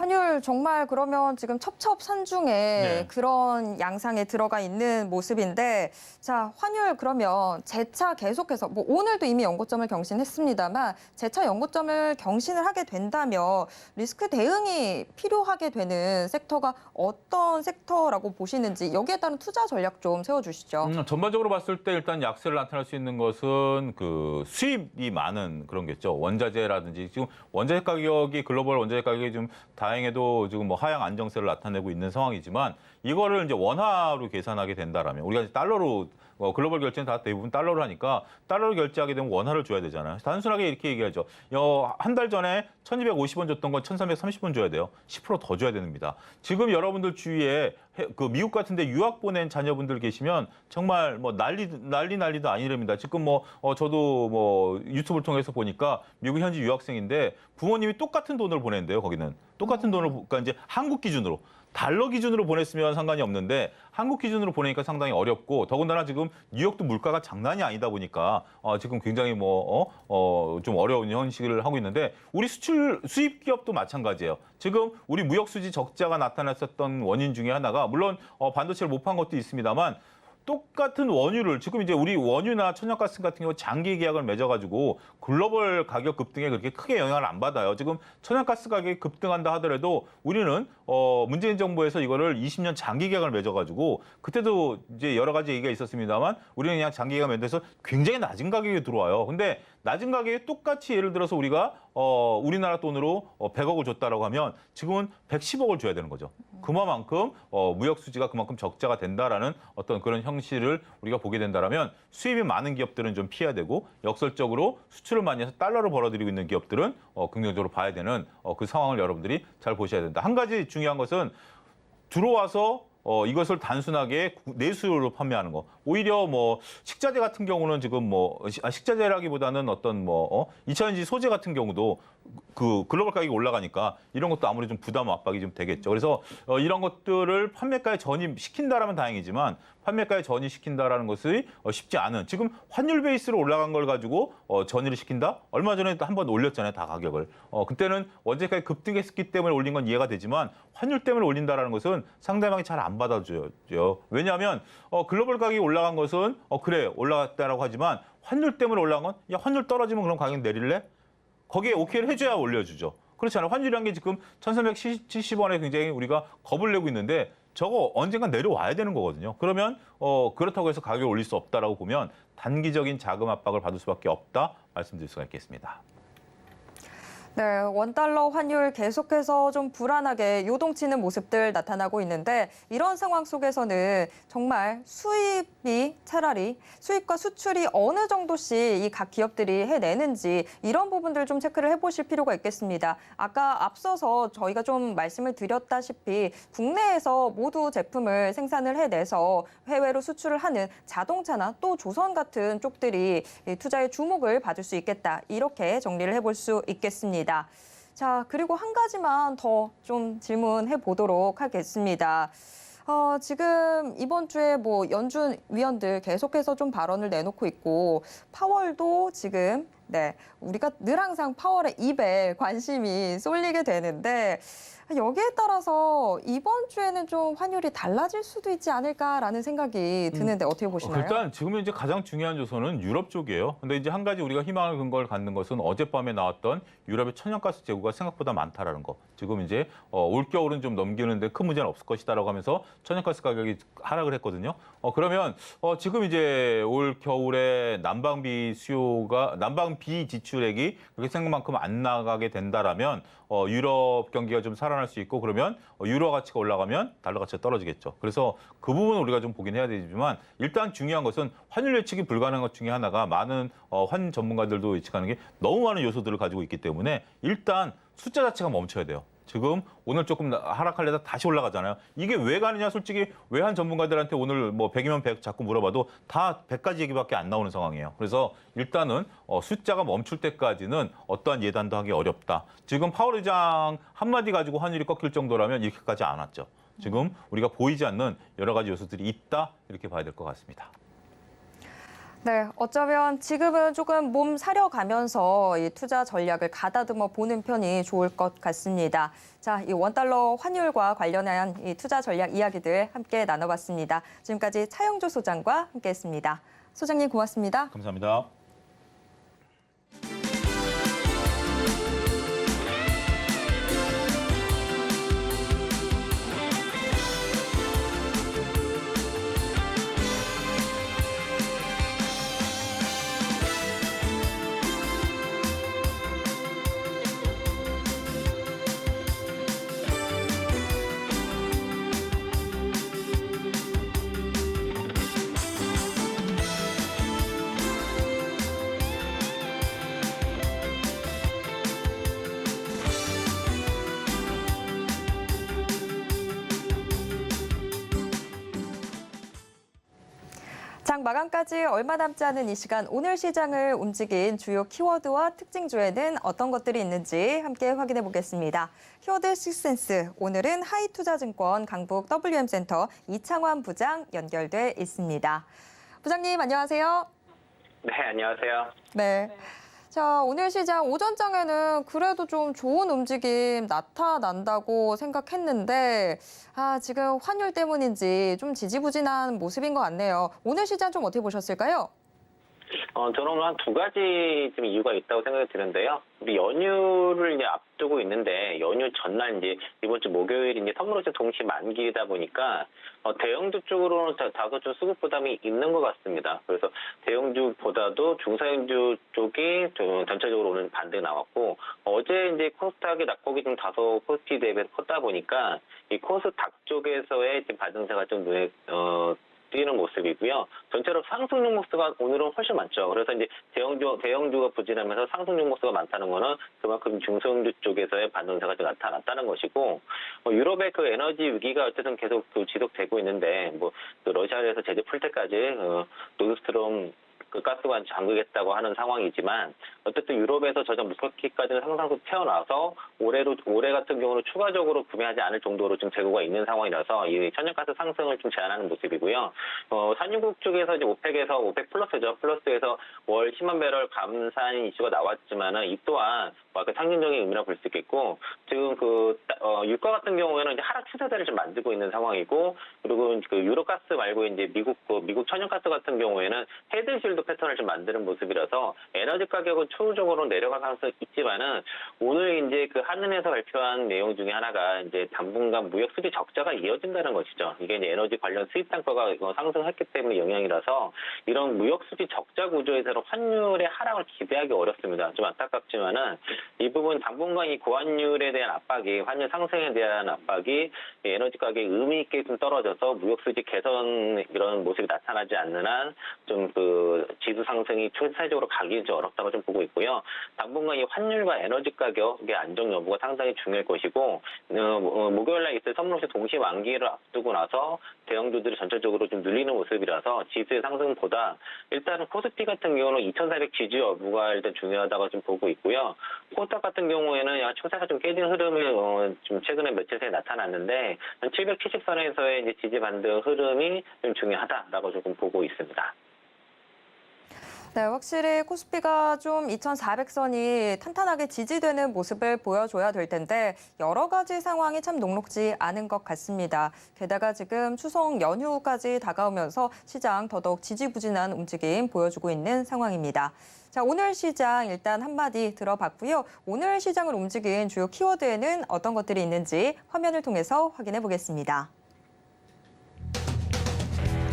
환율 정말 그러면 지금 첩첩산중에 네. 그런 양상에 들어가 있는 모습인데 자, 환율 그러면 재차 계속해서 뭐 오늘도 이미 연고점을 경신했습니다만 재차 연고점을 경신을 하게 된다면 리스크 대응이 필요하게 되는 섹터가 어떤 섹터라고 보시는지 여기에 따른 투자 전략 좀 세워주시죠. 전반적으로 봤을 때 일단 약세를 나타날 수 있는 것은 그 수입이 많은 그런 게죠. 원자재라든지 지금 원자재 가격이 글로벌 원자재 가격이 좀 다행히도 지금 뭐 하향 안정세를 나타내고 있는 상황이지만 이거를 이제 원화로 계산하게 된다라면 우리가 이제 달러로 글로벌 결제는 다 대부분 달러로 하니까 달러로 결제하게 되면 원화를 줘야 되잖아요. 단순하게 이렇게 얘기하죠. 한 달 전에 1,250원 줬던 건 1,330원 줘야 돼요. 10% 더 줘야 됩니다. 지금 여러분들 주위에 그 미국 같은 데 유학 보낸 자녀분들 계시면 정말 뭐 난리도 아니랍니다. 지금 저도 유튜브를 통해서 보니까 미국 현지 유학생인데 부모님이 똑같은 돈을 보낸대요. 거기는 똑같은 돈을 그러니까 이제 한국 기준으로 달러 기준으로 보냈으면 상관이 없는데 한국 기준으로 보내니까 상당히 어렵고 더군다나 지금 뉴욕도 물가가 장난이 아니다 보니까 지금 굉장히 좀 어려운 현실을 하고 있는데 우리 수입 기업도 마찬가지예요. 지금 우리 무역 수지 적자가 나타났었던 원인 중에 하나가 물론 반도체를 못 판 것도 있습니다만 똑같은 원유를 지금 이제 우리 원유나 천연가스 같은 경우 장기 계약을 맺어가지고 글로벌 가격 급등에 그렇게 크게 영향을 안 받아요. 지금 천연가스 가격이 급등한다 하더라도 우리는 문재인 정부에서 이거를 20년 장기 계약을 맺어가지고 그때도 이제 여러 가지 얘기가 있었습니다만 우리는 그냥 장기 계약 맺어서 굉장히 낮은 가격에 들어와요. 근데 낮은 가격에 똑같이 예를 들어서 우리가 우리나라 돈으로 100억을 줬다라고 하면 지금은 110억을 줘야 되는 거죠. 그만큼 무역 수지가 그만큼 적자가 된다라는 어떤 그런 형식을 우리가 보게 된다라면 수입이 많은 기업들은 좀 피해야 되고 역설적으로 수출을 많이 해서 달러를 벌어들이고 있는 기업들은 긍정적으로 봐야 되는 그 상황을 여러분들이 잘 보셔야 된다. 한 가지 중요한 것은 들어와서 이것을 단순하게 내수로 판매하는 거. 오히려 식자재 같은 경우는 지금 식자재라기보다는 어떤 2차전지 소재 같은 경우도 그 글로벌 가격이 올라가니까 이런 것도 아무리 좀 부담 압박이 좀 되겠죠. 그래서 이런 것들을 판매가에 전입시킨다라면 다행이지만 판매가에 전이시킨다라는 것이 쉽지 않은 지금 환율 베이스로 올라간 걸 가지고 전이를 시킨다? 얼마 전에 한 번 올렸잖아요, 다 가격을. 그때는 원재까지 급등했기 때문에 올린 건 이해가 되지만 환율 때문에 올린다라는 것은 상대방이 잘 안 받아줘요. 왜냐하면 글로벌 가격이 올라간 것은 그래 올라갔다라고 하지만 환율 때문에 올라간 건 야 환율 떨어지면 그럼 가격 내릴래? 거기에 오케이를 해줘야 올려주죠. 그렇잖아요. 환율이란 게 지금 1,370원에 굉장히 우리가 겁을 내고 있는데 저거 언젠간 내려와야 되는 거거든요. 그러면 그렇다고 해서 가격을 올릴 수 없다라고 보면 단기적인 자금 압박을 받을 수밖에 없다 말씀드릴 수가 있겠습니다. 네, 원달러 환율 계속해서 좀 불안하게 요동치는 모습들 나타나고 있는데 이런 상황 속에서는 정말 수입이 차라리 수입과 수출이 어느 정도씩 이 각 기업들이 해내는지 이런 부분들 좀 체크를 해보실 필요가 있겠습니다. 아까 앞서서 저희가 좀 말씀을 드렸다시피 국내에서 모두 제품을 생산을 해내서 해외로 수출을 하는 자동차나 또 조선 같은 쪽들이 투자의 주목을 받을 수 있겠다. 이렇게 정리를 해볼 수 있겠습니다. 자, 그리고 한 가지만 더 좀 질문해 보도록 하겠습니다. 지금 이번 주에 뭐 연준 위원들 계속해서 좀 발언을 내놓고 있고 파월도 지금 우리가 늘 항상 파월의 입에 관심이 쏠리게 되는데 여기에 따라서 이번 주에는 좀 환율이 달라질 수도 있지 않을까라는 생각이 드는데 어떻게 보시나요? 일단 지금 이제 가장 중요한 요소는 유럽 쪽이에요. 근데 이제 한 가지 우리가 희망을 근거를 갖는 것은 어젯밤에 나왔던 유럽의 천연가스 재고가 생각보다 많다라는 거. 지금 이제 올겨울은 좀 넘기는데 큰 문제는 없을 것이다라고 하면서 천연가스 가격이 하락을 했거든요. 그러면 지금 이제 올 겨울에 난방비 지출액이 그렇게 생각만큼 안 나가게 된다라면 유럽 경기가 좀 살아날 수 있고 그러면 유로 가치가 올라가면 달러 가치가 떨어지겠죠. 그래서 그 부분은 우리가 좀 보긴 해야 되지만 일단 중요한 것은 환율 예측이 불가능한 것 중에 하나가 많은 환 전문가들도 예측하는 게 너무 많은 요소들을 가지고 있기 때문에 일단 숫자 자체가 멈춰야 돼요. 지금 오늘 조금 하락하려다 다시 올라가잖아요. 이게 왜 가느냐 솔직히 외환 전문가들한테 오늘 뭐 100이면 100 자꾸 물어봐도 다 100가지 얘기밖에 안 나오는 상황이에요. 그래서 일단은 숫자가 멈출 때까지는 어떠한 예단도 하기 어렵다. 지금 파월 의장 한마디 가지고 환율이 꺾일 정도라면 이렇게까지 안 왔죠. 지금 우리가 보이지 않는 여러 가지 요소들이 있다 이렇게 봐야 될 것 같습니다. 네, 어쩌면 지금은 조금 몸 사려가면서 이 투자 전략을 가다듬어 보는 편이 좋을 것 같습니다. 자, 이 원달러 환율과 관련한 이 투자 전략 이야기들 함께 나눠봤습니다. 지금까지 차영조 소장과 함께했습니다. 소장님 고맙습니다. 감사합니다. 장 마감까지 얼마 남지 않은 이 시간 오늘 시장을 움직인 주요 키워드와 특징주에는 어떤 것들이 있는지 함께 확인해 보겠습니다. 키워드 식센스, 오늘은 하이투자증권 강북 WM센터 이창환 부장 연결돼 있습니다. 부장님 안녕하세요. 네, 안녕하세요. 네. 자, 오늘 시장 오전장에는 그래도 좀 좋은 움직임 나타난다고 생각했는데 지금 환율 때문인지 좀 지지부진한 모습인 것 같네요. 오늘 시장 좀 어떻게 보셨을까요? 저는 한 두 가지 좀 이유가 있다고 생각이 드는데요. 우리 연휴를 이제 앞두고 있는데 연휴 전날 이제 이번 주 목요일 이제 선물호재 동시 만기이다 보니까 대형주 쪽으로는 다소 좀 수급 부담이 있는 것 같습니다. 그래서 대형주보다도 중사형주 쪽이 좀 전체적으로 오늘 반등이 나왔고 어제 이제 코스닥의 낙폭이 좀 다소 코스피 대비해서 컸다 보니까 이 코스닥 쪽에서의 지금 반등세가 좀 눈에 뛰는 모습이고요. 전체로 상승 종목수가 오늘은 훨씬 많죠. 그래서 이제 대형주가 부진하면서 상승 종목수가 많다는 거는 그만큼 중소형주 쪽에서의 반등세가 좀 나타났다는 것이고, 유럽의 그 에너지 위기가 어쨌든 계속 지속되고 있는데, 그 러시아에서 제재 풀 때까지 노드스트롬 그 가스관 잠그겠다고 하는 상황이지만 어쨌든 유럽에서 저점 목표키까지는 상상속 태어나서 올해 같은 경우는 추가적으로 구매하지 않을 정도로 지금 재고가 있는 상황이라서 이 천연가스 상승을 좀 제한하는 모습이고요. 산유국 쪽에서 이제 오펙 플러스죠. 플러스에서 월 10만 배럴 감산 이슈가 나왔지만은 이 또한 그 상징적인 의미라고 볼 수 있겠고 지금 유가 같은 경우에는 이제 하락 추세대를 좀 만들고 있는 상황이고 그리고 그 유로가스 말고 이제 미국 천연가스 같은 경우에는 헤드실드 업사이드 패턴을 좀 만드는 모습이라서 에너지 가격은 추후적으로 내려갈 가능성이 있지만은 오늘 이제 그 한은에서 발표한 내용 중에 하나가 이제 당분간 무역 수지 적자가 이어진다는 것이죠. 이게 이제 에너지 관련 수입 단가가 상승했기 때문에 영향이라서 이런 무역 수지 적자 구조에서 환율의 하락을 기대하기 어렵습니다. 좀 안타깝지만은 이 부분 당분간 이 고환율에 대한 압박이 환율 상승에 대한 압박이 에너지 가격이 의미 있게 좀 떨어져서 무역 수지 개선 이런 모습이 나타나지 않는 한 좀 그 지수 상승이 추세적으로 가기 좀 어렵다고 좀 보고 있고요. 당분간 이 환율과 에너지 가격의 안정 여부가 상당히 중요할 것이고 목요일 날 있을 선물옵션 동시 만기를 앞두고 나서 대형주들이 전체적으로 좀 눌리는 모습이라서 지수의 상승보다 일단은 코스피 같은 경우는 2,400 지지 여부가 일단 중요하다고 좀 보고 있고요. 코스닥 같은 경우에는 추세가 좀 깨진 흐름이 좀 최근에 며칠 사이에 나타났는데 770선에서의 이제 지지 반등 흐름이 좀 중요하다라고 조금 보고 있습니다. 네, 확실히 코스피가 좀 2,400선이 탄탄하게 지지되는 모습을 보여줘야 될 텐데 여러 가지 상황이 참 녹록지 않은 것 같습니다. 게다가 지금 추석 연휴까지 다가오면서 시장 더더욱 지지부진한 움직임 보여주고 있는 상황입니다. 자, 오늘 시장 일단 한마디 들어봤고요. 오늘 시장을 움직인 주요 키워드에는 어떤 것들이 있는지 화면을 통해서 확인해 보겠습니다.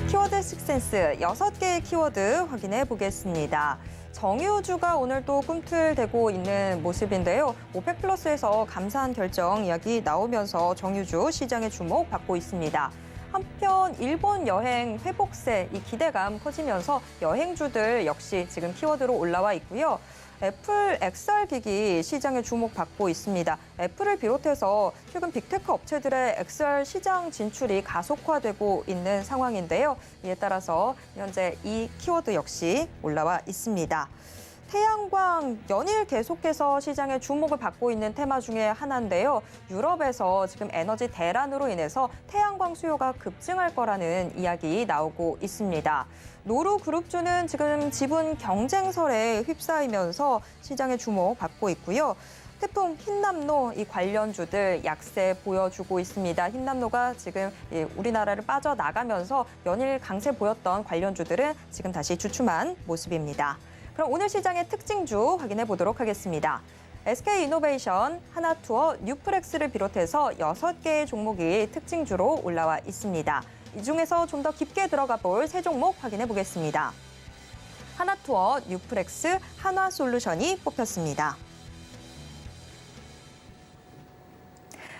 키워드 식센스 6개의 키워드 확인해 보겠습니다. 정유주가 오늘 또 꿈틀대고 있는 모습인데요. 오펙 플러스에서 감사한 결정 이야기 나오면서 정유주 시장의 주목 받고 있습니다. 한편 일본 여행 회복세 이 기대감 커지면서 여행주들 역시 지금 키워드로 올라와 있고요. 애플 XR 기기 시장에 주목받고 있습니다. 애플을 비롯해서 최근 빅테크 업체들의 XR 시장 진출이 가속화되고 있는 상황인데요. 이에 따라서 현재 이 키워드 역시 올라와 있습니다. 태양광 연일 계속해서 시장의 주목을 받고 있는 테마 중에 하나인데요. 유럽에서 지금 에너지 대란으로 인해서 태양광 수요가 급증할 거라는 이야기 나오고 있습니다. 노루그룹주는 지금 지분 경쟁설에 휩싸이면서 시장의 주목 받고 있고요. 태풍 흰남노 이 관련주들 약세 보여주고 있습니다. 흰남노가 지금 우리나라를 빠져나가면서 연일 강세 보였던 관련주들은 지금 다시 주춤한 모습입니다. 그럼 오늘 시장의 특징주 확인해 보도록 하겠습니다. SK이노베이션, 하나투어, 뉴프렉스를 비롯해서 6개의 종목이 특징주로 올라와 있습니다. 이 중에서 좀 더 깊게 들어가 볼 세 종목 확인해 보겠습니다. 하나투어, 뉴프렉스, 한화솔루션이 뽑혔습니다.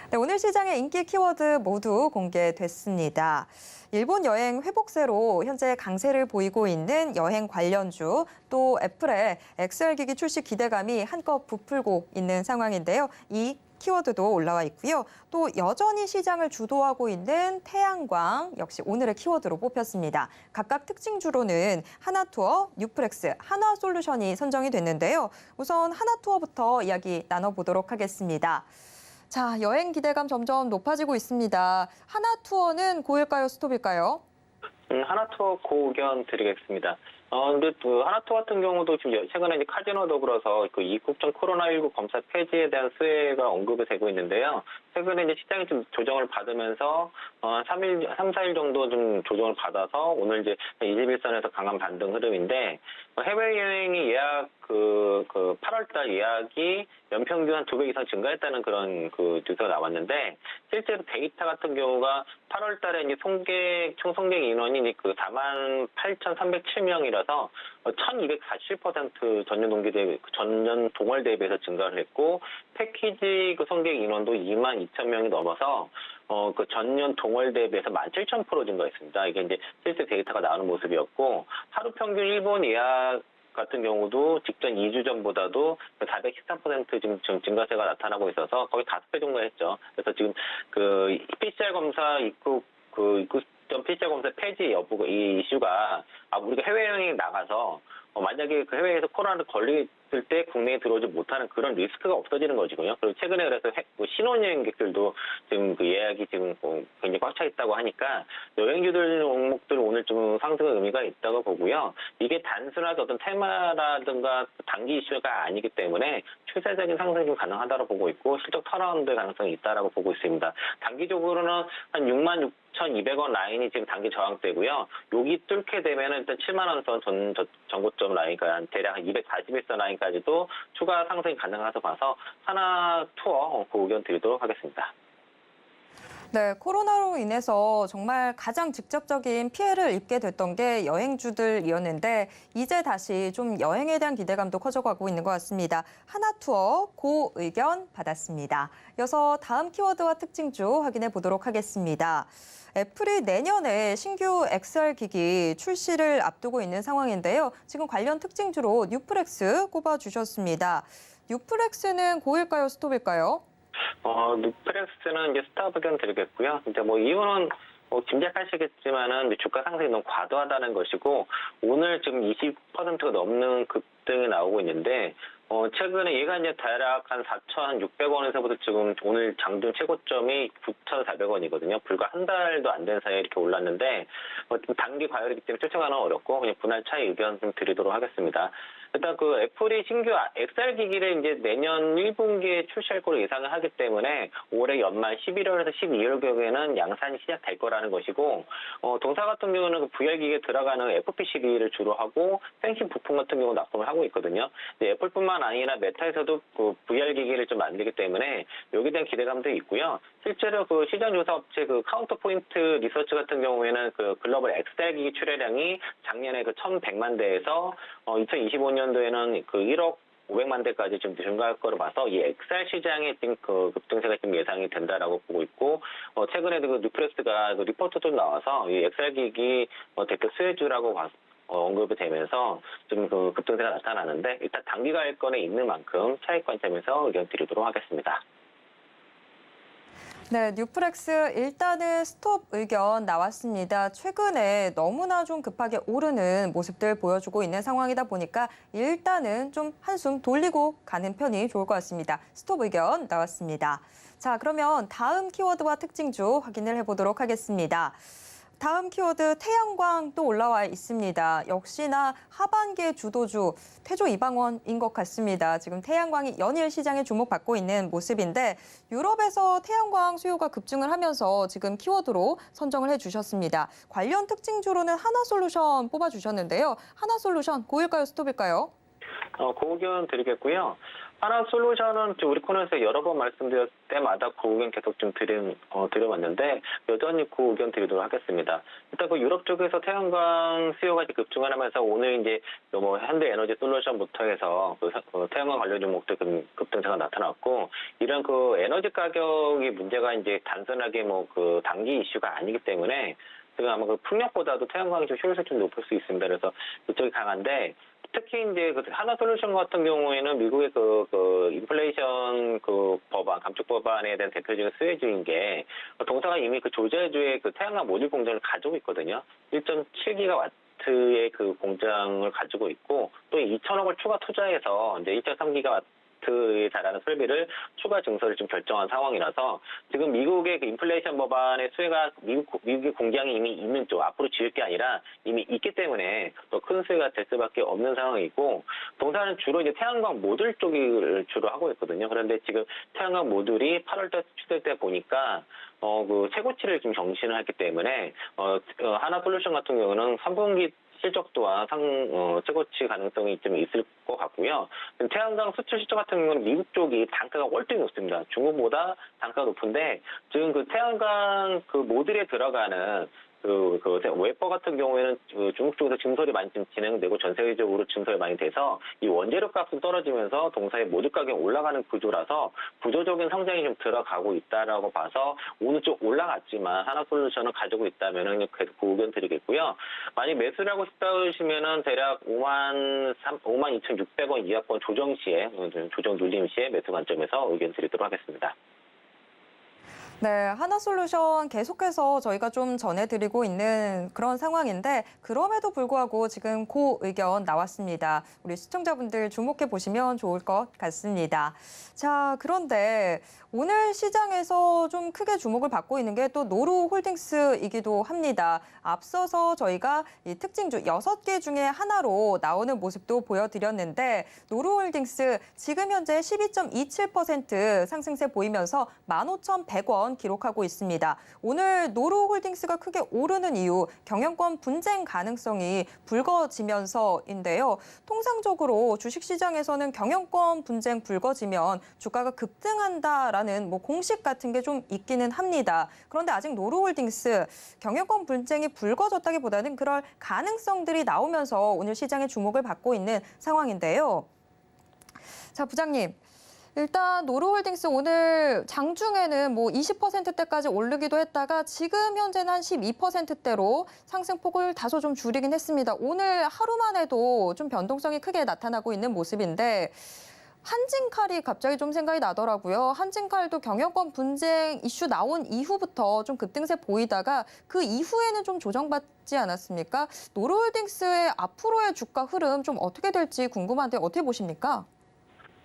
네, 오늘 시장의 인기 키워드 모두 공개됐습니다. 일본 여행 회복세로 현재 강세를 보이고 있는 여행 관련주, 또 애플의 XR 기기 출시 기대감이 한껏 부풀고 있는 상황인데요. 이 키워드도 올라와 있고요. 또 여전히 시장을 주도하고 있는 태양광 역시 오늘의 키워드로 뽑혔습니다. 각각 특징주로는 하나투어, 뉴프렉스, 한화솔루션이 선정이 됐는데요. 우선 하나투어부터 이야기 나눠보도록 하겠습니다. 자, 여행 기대감 점점 높아지고 있습니다. 하나투어는 고일까요, 스톱일까요? 하나투어 고 의견 드리겠습니다. 근데 그 하나투어 같은 경우도 지금 최근에 이제 카지노 더불어서 그 이국적 코로나19 검사 폐지에 대한 수혜가 언급이 되고 있는데요. 최근에 이제 시장이 좀 조정을 받으면서 3, 4일 정도 좀 조정을 받아서 오늘 이제 21선에서 강한 반등 흐름인데 해외여행이 예약 그 8월달 예약이 연평균 한 2배 이상 증가했다는 그런 그 뉴스가 나왔는데 실제로 데이터 같은 경우가 8월달에 이제 총 송객 인원이 그 48,307명이라서 1,247% 전년 동월 대비해서 증가를 했고 패키지 그 송객 인원도 22,000명이 넘어서 그 전년 동월 대비해서 17,000% 증가했습니다. 이게 이제 실제 데이터가 나오는 모습이었고 하루 평균 일본 예약 같은 경우도 직전 2주 전보다도 413% 지금 증가세가 나타나고 있어서 거의 5배 정도 했죠. 그래서 지금 그 PCR 검사 입국전 PCR 검사 폐지 여부 이 이슈가 우리가 해외여행에 나가서 만약에 그 해외에서 코로나를 걸렸을 때 국내에 들어오지 못하는 그런 리스크가 없어지는 것이고요. 그리고 최근에 그래서 신혼여행객들도 지금 그 예약이 지금 굉장히 꽉 차 있다고 하니까 여행주들 종목들 오늘 좀 상승의 의미가 있다고 보고요. 이게 단순하게 어떤 테마라든가 단기 이슈가 아니기 때문에 추세적인 상승이 가능하다고 보고 있고 실적 턴어라운드 가능성이 있다라고 보고 있습니다. 단기적으로는 한 6,200원 라인이 지금 단기 저항대고요. 여기 뚫게 되면은 일단 7만 원 선 전고점 라인과 대략 241선 라인까지도 추가 상승이 가능하다고 봐서 하나투어 그 의견 드리도록 하겠습니다. 네, 코로나로 인해서 정말 가장 직접적인 피해를 입게 됐던 게 여행주들이었는데 이제 다시 좀 여행에 대한 기대감도 커져가고 있는 것 같습니다. 하나투어 고 의견 받았습니다. 이어서 다음 키워드와 특징주 확인해 보도록 하겠습니다. 애플이 내년에 신규 XR 기기 출시를 앞두고 있는 상황인데요. 지금 관련 특징주로 뉴플렉스 꼽아주셨습니다. 뉴플렉스는 고일까요, 스톱일까요? 뉴플렉스는 이제 스탑 의견 드리겠고요. 이제 뭐 이유는 짐작하시겠지만은 주가 상승이 너무 과도하다는 것이고 오늘 지금 20%가 넘는 급등이 나오고 있는데 최근에 얘가 이제 대략 한 4,600원에서부터 지금 오늘 장중 최고점이 9,400원이거든요. 불과 한 달도 안 된 사이에 이렇게 올랐는데 단기 과열이기 때문에 쫓아가는 어렵고 그냥 분할 차이 의견 좀 드리도록 하겠습니다. 일단 그 애플이 신규 XR 기기를 이제 내년 1분기에 출시할 거로 예상을 하기 때문에 올해 연말 11월에서 12월 경우에는 양산이 시작될 거라는 것이고 동사 같은 경우는 그 VR 기기에 들어가는 FPCB를 주로 하고 생식 부품 같은 경우 납품을 하고 있거든요. 애플뿐만 아니라 메타에서도 그 VR 기기를 좀 만들기 때문에 여기에 대한 기대감도 있고요. 실제로 그 시장 조사 업체 그 카운터 포인트 리서치 같은 경우에는 그 글로벌 XR 기기 출하량이 작년에 그 1,100만 대에서 2025년도에는 그 1억 500만 대까지 좀 증가할 거로 봐서 이 XR 시장의 지금 그 급등세가 좀 예상이 된다라고 보고 있고 최근에도 그 뉴플렉스가 그 리포트도 나와서 이 XR 기기 대표 수혜주라고 언급이 되면서 좀 그 급등세가 나타나는데 일단 단기 가액권에 있는 만큼 차익 관점에서 의견 드리도록 하겠습니다. 네, 뉴플렉스 일단은 스톱 의견 나왔습니다. 최근에 너무나 좀 급하게 오르는 모습들 보여주고 있는 상황이다 보니까 일단은 좀 한숨 돌리고 가는 편이 좋을 것 같습니다. 스톱 의견 나왔습니다. 자, 그러면 다음 키워드와 특징주 확인을 해보도록 하겠습니다. 다음 키워드 태양광 또 올라와 있습니다. 역시나 하반기의 주도주 태조 이방원인 것 같습니다. 지금 태양광이 연일 시장에 주목받고 있는 모습인데 유럽에서 태양광 수요가 급증을 하면서 지금 키워드로 선정을 해주셨습니다. 관련 특징주로는 하나솔루션 뽑아주셨는데요. 하나솔루션 고일까요, 스톱일까요? 그 의견 드리겠고요. 하나솔루션은 우리 코너에서 여러 번 말씀드렸을 때마다 그 의견 계속 좀 드려왔는데 여전히 그 의견 드리도록 하겠습니다. 일단 그 유럽 쪽에서 태양광 수요가 급증을 하면서 오늘 이제 뭐 현대에너지 솔루션부터 해서 그 태양광 관련 종목들 급등세가 나타났고 이런 그 에너지 가격이 문제가 이제 단순하게 뭐 그 단기 이슈가 아니기 때문에 지금 아마 그 풍력보다도 태양광이 좀 효율성이 좀 높을 수 있습니다. 그래서 이쪽이 강한데 특히 이제 그 하나솔루션 같은 경우에는 미국의 그 인플레이션 그 법안, 감축 법안에 대한 대표적인 수혜주인 게 동사가 이미 그 조지아주의 그 태양광 모듈 공장을 가지고 있거든요. 1.7기가와트의 그 공장을 가지고 있고 또 2천억을 추가 투자해서 이제 1.3기가와트에 달하는 설비를 추가 증설을 좀 결정한 상황이라서 지금 미국의 그 인플레이션 법안의 수혜가 미국의 공장이 이미 있는 쪽 앞으로 지을 게 아니라 이미 있기 때문에 더 큰 수혜가 될 수밖에 없는 상황이고 동사는 주로 이제 태양광 모듈 쪽을 주로 하고 있거든요. 그런데 지금 태양광 모듈이 8월달 수출될 때 보니까 그 최고치를 좀 경신을 했기 때문에 하나솔루션 같은 경우는 3분기 실적 또한 최고치 가능성이 좀 있을 것 같고요. 태양광 수출 실적 같은 경우는 미국 쪽이 단가가 월등히 높습니다. 중국보다 단가가 높은데 지금 그 태양광 그 모듈에 들어가는 그 웨퍼 같은 경우에는 그 중국 쪽에서 증설이 많이 좀 진행되고 전 세계적으로 증설이 많이 돼서 이 원재료 값은 떨어지면서 동사의 모듈 가격이 올라가는 구조라서 구조적인 성장이 좀 들어가고 있다라고 봐서 오늘 좀 올라갔지만 하나솔루션을 가지고 있다면은 계속 그 의견 드리겠고요. 만약 매수를 하고 싶다 하시면은 대략 52,600원 이하권 조정 시에 조정 눌림 시에 매수 관점에서 의견 드리도록 하겠습니다. 네, 하나솔루션 계속해서 저희가 좀 전해드리고 있는 그런 상황인데 그럼에도 불구하고 지금 그 의견 나왔습니다. 우리 시청자분들 주목해 보시면 좋을 것 같습니다. 자, 그런데 오늘 시장에서 좀 크게 주목을 받고 있는 게 또 노루홀딩스이기도 합니다. 앞서서 저희가 이 특징주 6개 중에 하나로 나오는 모습도 보여드렸는데 노루홀딩스 지금 현재 12.27% 상승세 보이면서 15,100원 원 기록하고 있습니다. 오늘 노루홀딩스가 크게 오르는 이유, 경영권 분쟁 가능성이 불거지면서인데요. 통상적으로 주식시장에서는 경영권 분쟁 불거지면 주가가 급등한다라는 공식 같은 게 좀 있기는 합니다. 그런데 아직 노루홀딩스 경영권 분쟁이 불거졌다기보다는 그럴 가능성들이 나오면서 오늘 시장의 주목을 받고 있는 상황인데요. 자, 부장님. 일단 노루홀딩스 오늘 장중에는 20%대까지 오르기도 했다가 지금 현재는 한 12%대로 상승폭을 다소 좀 줄이긴 했습니다. 오늘 하루만 해도 좀 변동성이 크게 나타나고 있는 모습인데 한진칼이 갑자기 좀 생각이 나더라고요. 한진칼도 경영권 분쟁 이슈 나온 이후부터 좀 급등세 보이다가 그 이후에는 좀 조정받지 않았습니까? 노루홀딩스의 앞으로의 주가 흐름 좀 어떻게 될지 궁금한데 어떻게 보십니까?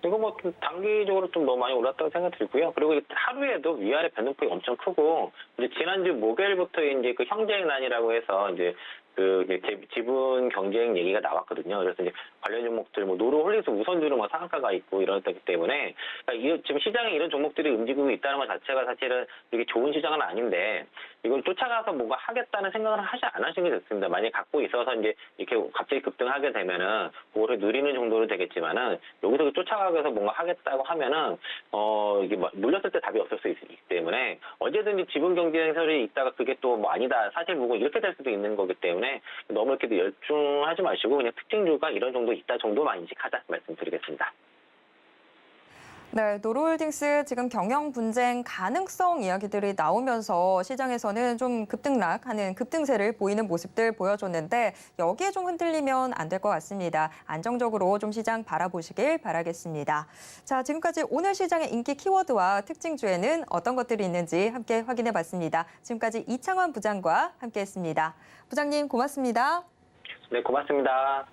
이거 좀 단기적으로 좀 너무 많이 올랐다고 생각이 들고요. 그리고 하루에도 위아래 변동폭이 엄청 크고, 이제 지난주 목요일부터 이제 그 형제난이라고 해서 이제 지분 경쟁 얘기가 나왔거든요. 그래서 이제 관련 종목들, 노루홀딩스 우선주로 상한가가 있고 이렇기 때문에, 그러니까 지금 시장에 이런 종목들이 움직이고 있다는 것 자체가 사실은 이게 좋은 시장은 아닌데, 이걸 쫓아가서 뭔가 하겠다는 생각을 안 하시는 게 좋습니다. 만약에 갖고 있어서 이제 이렇게 갑자기 급등하게 되면은, 그거를 누리는 정도로 되겠지만은, 여기서 쫓아가서 뭔가 하겠다고 하면은, 이게 물렸을 때 답이 없을 수 있기 때문에, 언제든지 지분 경쟁설이 있다가 그게 또 아니다, 사실 보고 이렇게 될 수도 있는 거기 때문에, 너무 이렇게 열중하지 마시고 그냥 특징주가 이런 정도 있다 정도만 인식하자 말씀드리겠습니다. 네, 노루홀딩스 지금 경영 분쟁 가능성 이야기들이 나오면서 시장에서는 좀 급등락하는 급등세를 보이는 모습들 보여줬는데 여기에 좀 흔들리면 안 될 것 같습니다. 안정적으로 좀 시장 바라보시길 바라겠습니다. 자, 지금까지 오늘 시장의 인기 키워드와 특징주에는 어떤 것들이 있는지 함께 확인해봤습니다. 지금까지 이창원 부장과 함께했습니다. 부장님 고맙습니다. 네, 고맙습니다.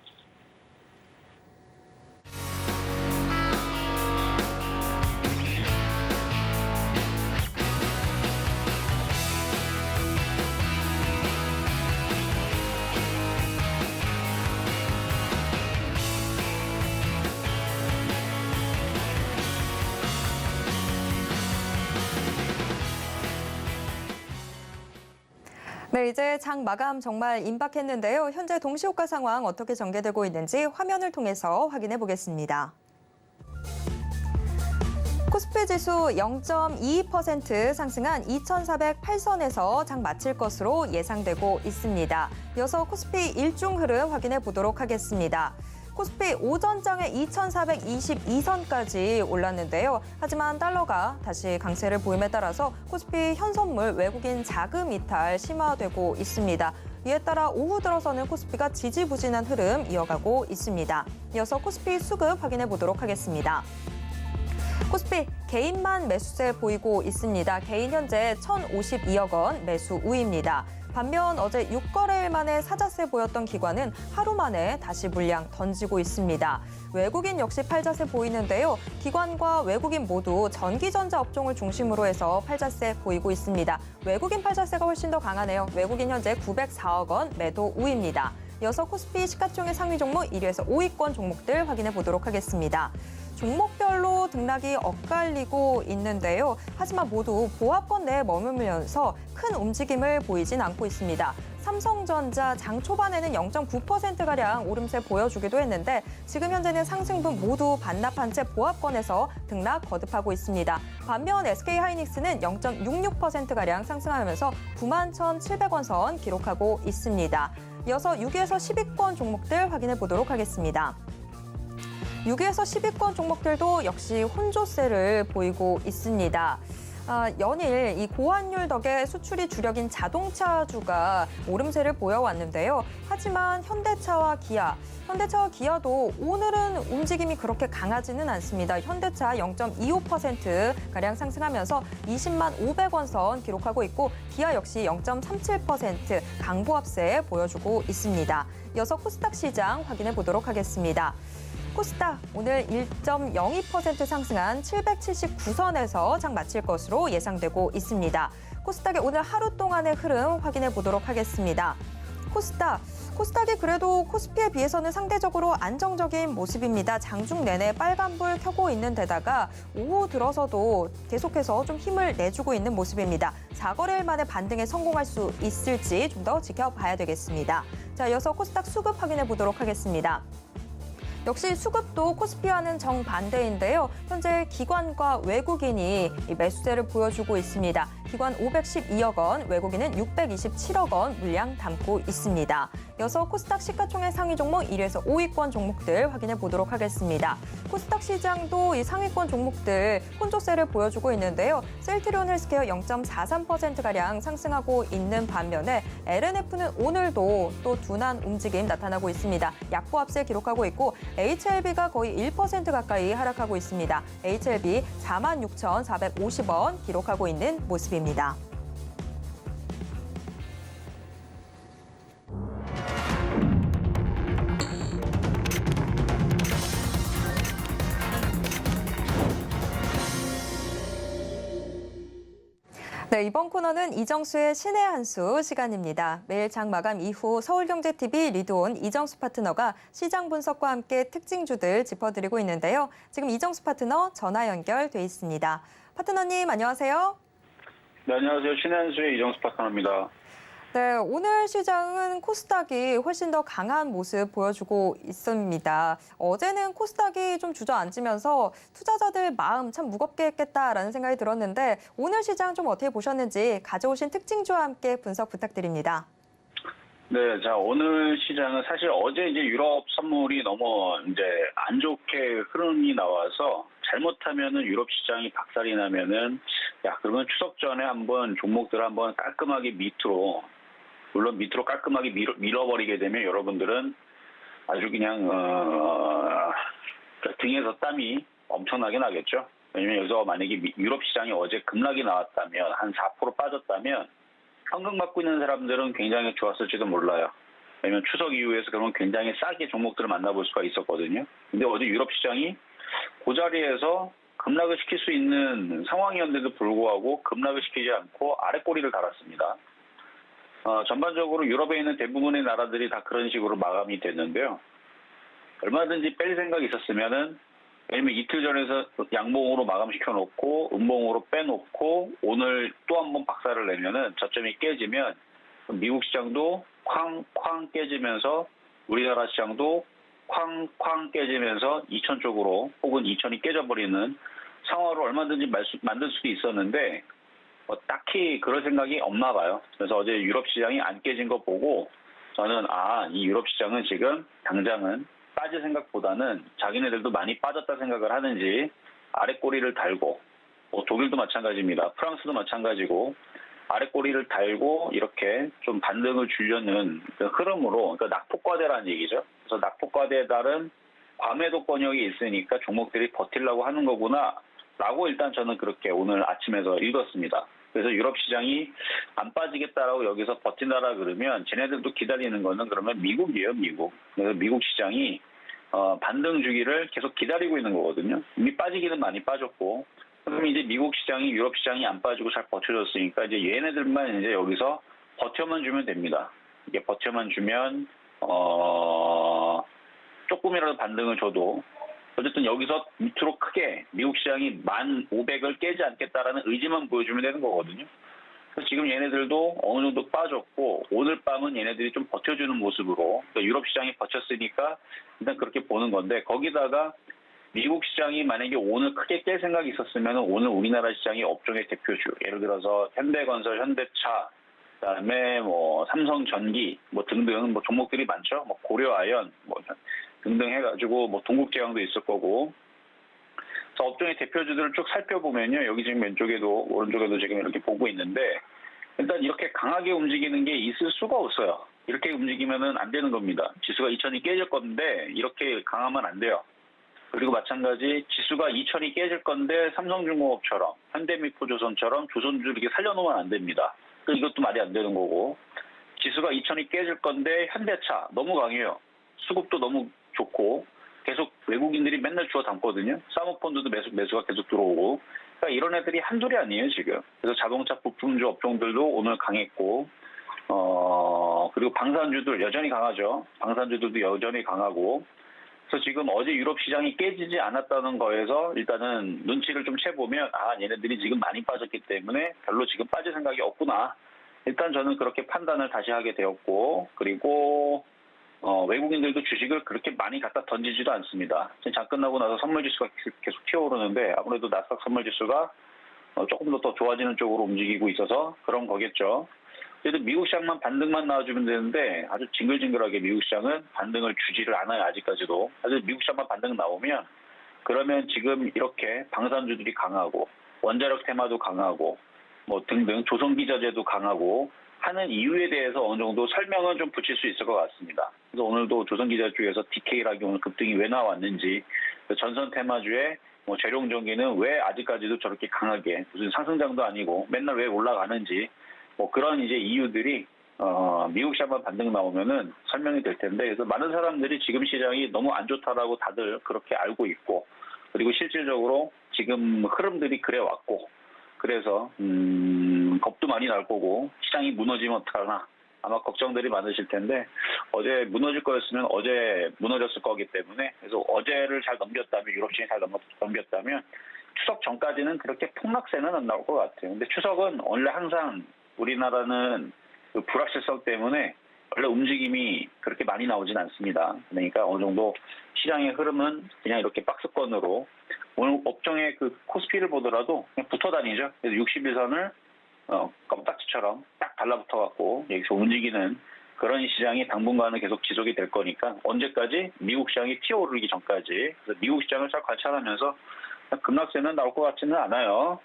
네, 이제 장 마감 정말 임박했는데요. 현재 동시호가 상황 어떻게 전개되고 있는지 화면을 통해서 확인해 보겠습니다. 코스피 지수 0.22% 상승한 2,408선에서 장 마칠 것으로 예상되고 있습니다. 이어서 코스피 일중 흐름 확인해 보도록 하겠습니다. 코스피 오전장에 2,422선까지 올랐는데요. 하지만 달러가 다시 강세를 보임에 따라서 코스피 현선물 외국인 자금 이탈 심화되고 있습니다. 이에 따라 오후 들어서는 코스피가 지지부진한 흐름 이어가고 있습니다. 이어서 코스피 수급 확인해 보도록 하겠습니다. 코스피 개인만 매수세 보이고 있습니다. 개인 현재 1,052억 원 매수 우입니다. 반면 어제 6거래일 만에 사자세 보였던 기관은 하루 만에 다시 물량 던지고 있습니다. 외국인 역시 팔자세 보이는데요. 기관과 외국인 모두 전기전자 업종을 중심으로 해서 팔자세 보이고 있습니다. 외국인 팔자세가 훨씬 더 강하네요. 외국인 현재 904억 원 매도 우입니다. 이어서 코스피 시가총액 상위 종목 1위에서 5위권 종목들 확인해 보도록 하겠습니다. 종목별로 등락이 엇갈리고 있는데요. 하지만 모두 보합권 내에 머물면서 큰 움직임을 보이진 않고 있습니다. 삼성전자 장 초반에는 0.9%가량 오름세 보여주기도 했는데 지금 현재는 상승분 모두 반납한 채 보합권에서 등락 거듭하고 있습니다. 반면 SK하이닉스는 0.66%가량 상승하면서 91,700원 선 기록하고 있습니다. 이어서 6위에서 10위권 종목들 확인해 보도록 하겠습니다. 6위에서 10위권 종목들도 역시 혼조세를 보이고 있습니다. 연일 이 고환율 덕에 수출이 주력인 자동차주가 오름세를 보여왔는데요. 하지만 현대차와 기아도 오늘은 움직임이 그렇게 강하지는 않습니다. 현대차 0.25%가량 상승하면서 20만 500원 선 기록하고 있고 기아 역시 0.37% 강보합세 보여주고 있습니다. 이어서 코스닥 시장 확인해 보도록 하겠습니다. 코스닥 오늘 1.02% 상승한 779선에서 장 마칠 것으로 예상되고 있습니다. 코스닥의 오늘 하루 동안의 흐름 확인해 보도록 하겠습니다. 코스닥이 그래도 코스피에 비해서는 상대적으로 안정적인 모습입니다. 장중 내내 빨간불 켜고 있는 데다가 오후 들어서도 계속해서 좀 힘을 내주고 있는 모습입니다. 4거래일 만에 반등에 성공할 수 있을지 좀 더 지켜봐야 되겠습니다. 자, 이어서 코스닥 수급 확인해 보도록 하겠습니다. 역시 수급도 코스피와는 정반대인데요. 현재 기관과 외국인이 이 매수세를 보여주고 있습니다. 기관 512억 원, 외국인은 627억 원 물량 담고 있습니다. 이어서 코스닥 시가총액 상위 종목 1위에서 5위권 종목들 확인해 보도록 하겠습니다. 코스닥 시장도 이 상위권 종목들 혼조세를 보여주고 있는데요. 셀트리온 헬스케어 0.43%가량 상승하고 있는 반면에 LNF는 오늘도 또 둔한 움직임 나타나고 있습니다. 약보합세 기록하고 있고 HLB가 거의 1% 가까이 하락하고 있습니다. HLB 46,450원 기록하고 있는 모습입니다. 네, 이번 코너는 이정수의 신의 한 수 시간입니다. 매일 장 마감 이후 서울경제TV 리드온 이정수 파트너가 시장 분석과 함께 특징주들 짚어드리고 있는데요. 지금 이정수 파트너 전화 연결돼 있습니다. 파트너님 안녕하세요. 네, 안녕하세요. 신의 한 수의 이정수 파트너입니다. 네, 오늘 시장은 코스닥이 훨씬 더 강한 모습 보여주고 있습니다. 어제는 코스닥이 좀 주저앉으면서 투자자들 마음 참 무겁게 했겠다라는 생각이 들었는데 오늘 시장 좀 어떻게 보셨는지 가져오신 특징주와 함께 분석 부탁드립니다. 네, 자, 오늘 시장은 사실 어제 이제 유럽 선물이 너무 이제 안 좋게 흐름이 나와서 잘못하면은 유럽 시장이 박살이 나면은 그러면 추석 전에 한번 종목들 한번 깔끔하게 밑으로 깔끔하게 밀어버리게 되면 여러분들은 아주 그냥 등에서 땀이 엄청나게 나겠죠. 왜냐면 여기서 만약에 유럽 시장이 어제 급락이 나왔다면 한 4% 빠졌다면 현금 갖고 있는 사람들은 굉장히 좋았을지도 몰라요. 왜냐면 추석 이후에서 그러면 굉장히 싸게 종목들을 만나볼 수가 있었거든요. 근데 어제 유럽 시장이 그 자리에서 급락을 시킬 수 있는 상황이었는데도 불구하고 급락을 시키지 않고 아래 꼬리를 달았습니다. 전반적으로 유럽에 있는 대부분의 나라들이 다 그런 식으로 마감이 됐는데요. 얼마든지 뺄 생각이 있었으면은, 왜냐면 이틀 전에서 양봉으로 마감시켜 놓고 음봉으로 빼놓고 오늘 또 한 번 박살을 내면은 저점이 깨지면 미국 시장도 쾅쾅 깨지면서 우리나라 시장도 쾅쾅 깨지면서 2000 쪽으로 혹은 2000이 깨져버리는 상황으로 얼마든지 만들 수도 있었는데 딱히 그럴 생각이 없나 봐요. 그래서 어제 유럽 시장이 안 깨진 거 보고 저는 이 유럽 시장은 지금 당장은 빠질 생각보다는 자기네들도 많이 빠졌다 생각을 하는지 아래 꼬리를 달고 독일도 마찬가지입니다. 프랑스도 마찬가지고 아래 꼬리를 달고 이렇게 좀 반등을 주려는 그 흐름으로 그러니까 낙폭과대라는 얘기죠. 그래서 낙폭과대에 따른 과매도 권역이 있으니까 종목들이 버틸라고 하는 거구나 라고 일단 저는 그렇게 오늘 아침에서 읽었습니다. 그래서 유럽 시장이 안 빠지겠다라고 여기서 버틴다라 그러면 쟤네들도 기다리는 거는 그러면 미국이에요, 미국. 그래서 미국 시장이 반등 주기를 계속 기다리고 있는 거거든요. 이미 빠지기는 많이 빠졌고 그럼 이제 미국 시장이 유럽 시장이 안 빠지고 잘 버텨줬으니까 이제 얘네들만 이제 여기서 버텨만 주면 됩니다. 이게 버텨만 주면 조금이라도 반등을 줘도 어쨌든 여기서 밑으로 크게 미국 시장이 1,500을 깨지 않겠다라는 의지만 보여주면 되는 거거든요. 그래서 지금 얘네들도 어느 정도 빠졌고 오늘 밤은 얘네들이 좀 버텨주는 모습으로 그러니까 유럽 시장이 버텼으니까 일단 그렇게 보는 건데 거기다가 미국 시장이 만약에 오늘 크게 깰 생각이 있었으면 오늘 우리나라 시장이 업종의 대표주 예를 들어서 현대건설, 현대차 그다음에 삼성전기 등등 종목들이 많죠. 고려아연 등등 해가지고 동국제약도 있을 거고. 그래서 업종의 대표주들을 쭉 살펴보면요. 여기 지금 왼쪽에도 오른쪽에도 지금 이렇게 보고 있는데 일단 이렇게 강하게 움직이는 게 있을 수가 없어요. 이렇게 움직이면은 안 되는 겁니다. 지수가 2000이 깨질 건데 이렇게 강하면 안 돼요. 그리고 마찬가지 지수가 2000이 깨질 건데 삼성중공업처럼 현대미포조선처럼 조선주 이렇게 살려놓으면 안 됩니다. 이것도 말이 안 되는 거고 지수가 2000이 깨질 건데 현대차 너무 강해요. 수급도 너무 좋고 계속 외국인들이 맨날 주워 담거든요. 사모펀드도 매수가 계속 들어오고 그러니까 이런 애들이 한둘이 아니에요 지금. 그래서 자동차 부품주 업종들도 오늘 강했고 그리고 방산주들 여전히 강하죠. 방산주들도 여전히 강하고. 그래서 지금 어제 유럽 시장이 깨지지 않았다는 거에서 일단은 눈치를 좀 채보면 얘네들이 지금 많이 빠졌기 때문에 별로 지금 빠질 생각이 없구나. 일단 저는 그렇게 판단을 다시 하게 되었고, 그리고 외국인들도 주식을 그렇게 많이 갖다 던지지도 않습니다. 장 끝나고 나서 선물지수가 계속 튀어오르는데 아무래도 나스닥 선물지수가 조금 더 좋아지는 쪽으로 움직이고 있어서 그런 거겠죠. 그래도 미국 시장만 반등만 나와주면 되는데 아주 징글징글하게 미국 시장은 반등을 주지를 않아요. 아직까지도. 아주 미국 시장만 반등 나오면 그러면 지금 이렇게 방산주들이 강하고 원자력 테마도 강하고 뭐 등등 조선기자재도 강하고 하는 이유에 대해서 어느 정도 설명은 좀 붙일 수 있을 것 같습니다. 그래서 오늘도 조선기자 쪽에서 디테일하게 오늘 급등이 왜 나왔는지, 전선 테마주의 뭐 재룡전기는 왜 아직까지도 저렇게 강하게 무슨 상승장도 아니고 맨날 왜 올라가는지 뭐 그런 이제 이유들이 미국 시장만 반등 나오면은 설명이 될 텐데, 그래서 많은 사람들이 지금 시장이 너무 안 좋다라고 다들 그렇게 알고 있고, 그리고 실질적으로 지금 흐름들이 그래 왔고, 그래서 겁도 많이 날 거고 시장이 무너지면 어떡하나 아마 걱정들이 많으실 텐데, 어제 무너질 거였으면 어제 무너졌을 거기 때문에, 그래서 어제를 잘 넘겼다면, 유럽 시장이 잘 넘겼다면 추석 전까지는 그렇게 폭락세는 안 나올 것 같아요. 근데 추석은 원래 항상 우리나라는 그 불확실성 때문에 원래 움직임이 그렇게 많이 나오진 않습니다. 그러니까 어느 정도 시장의 흐름은 그냥 이렇게 박스권으로, 오늘 업종의 그 코스피를 보더라도 그냥 붙어 다니죠. 그래서 61선을 껌딱지처럼 딱 달라붙어갖고 여기서 움직이는 그런 시장이 당분간은 계속 지속이 될 거니까, 언제까지? 미국 시장이 튀어오르기 전까지. 그래서 미국 시장을 잘 관찰하면서 급락세는 나올 것 같지는 않아요.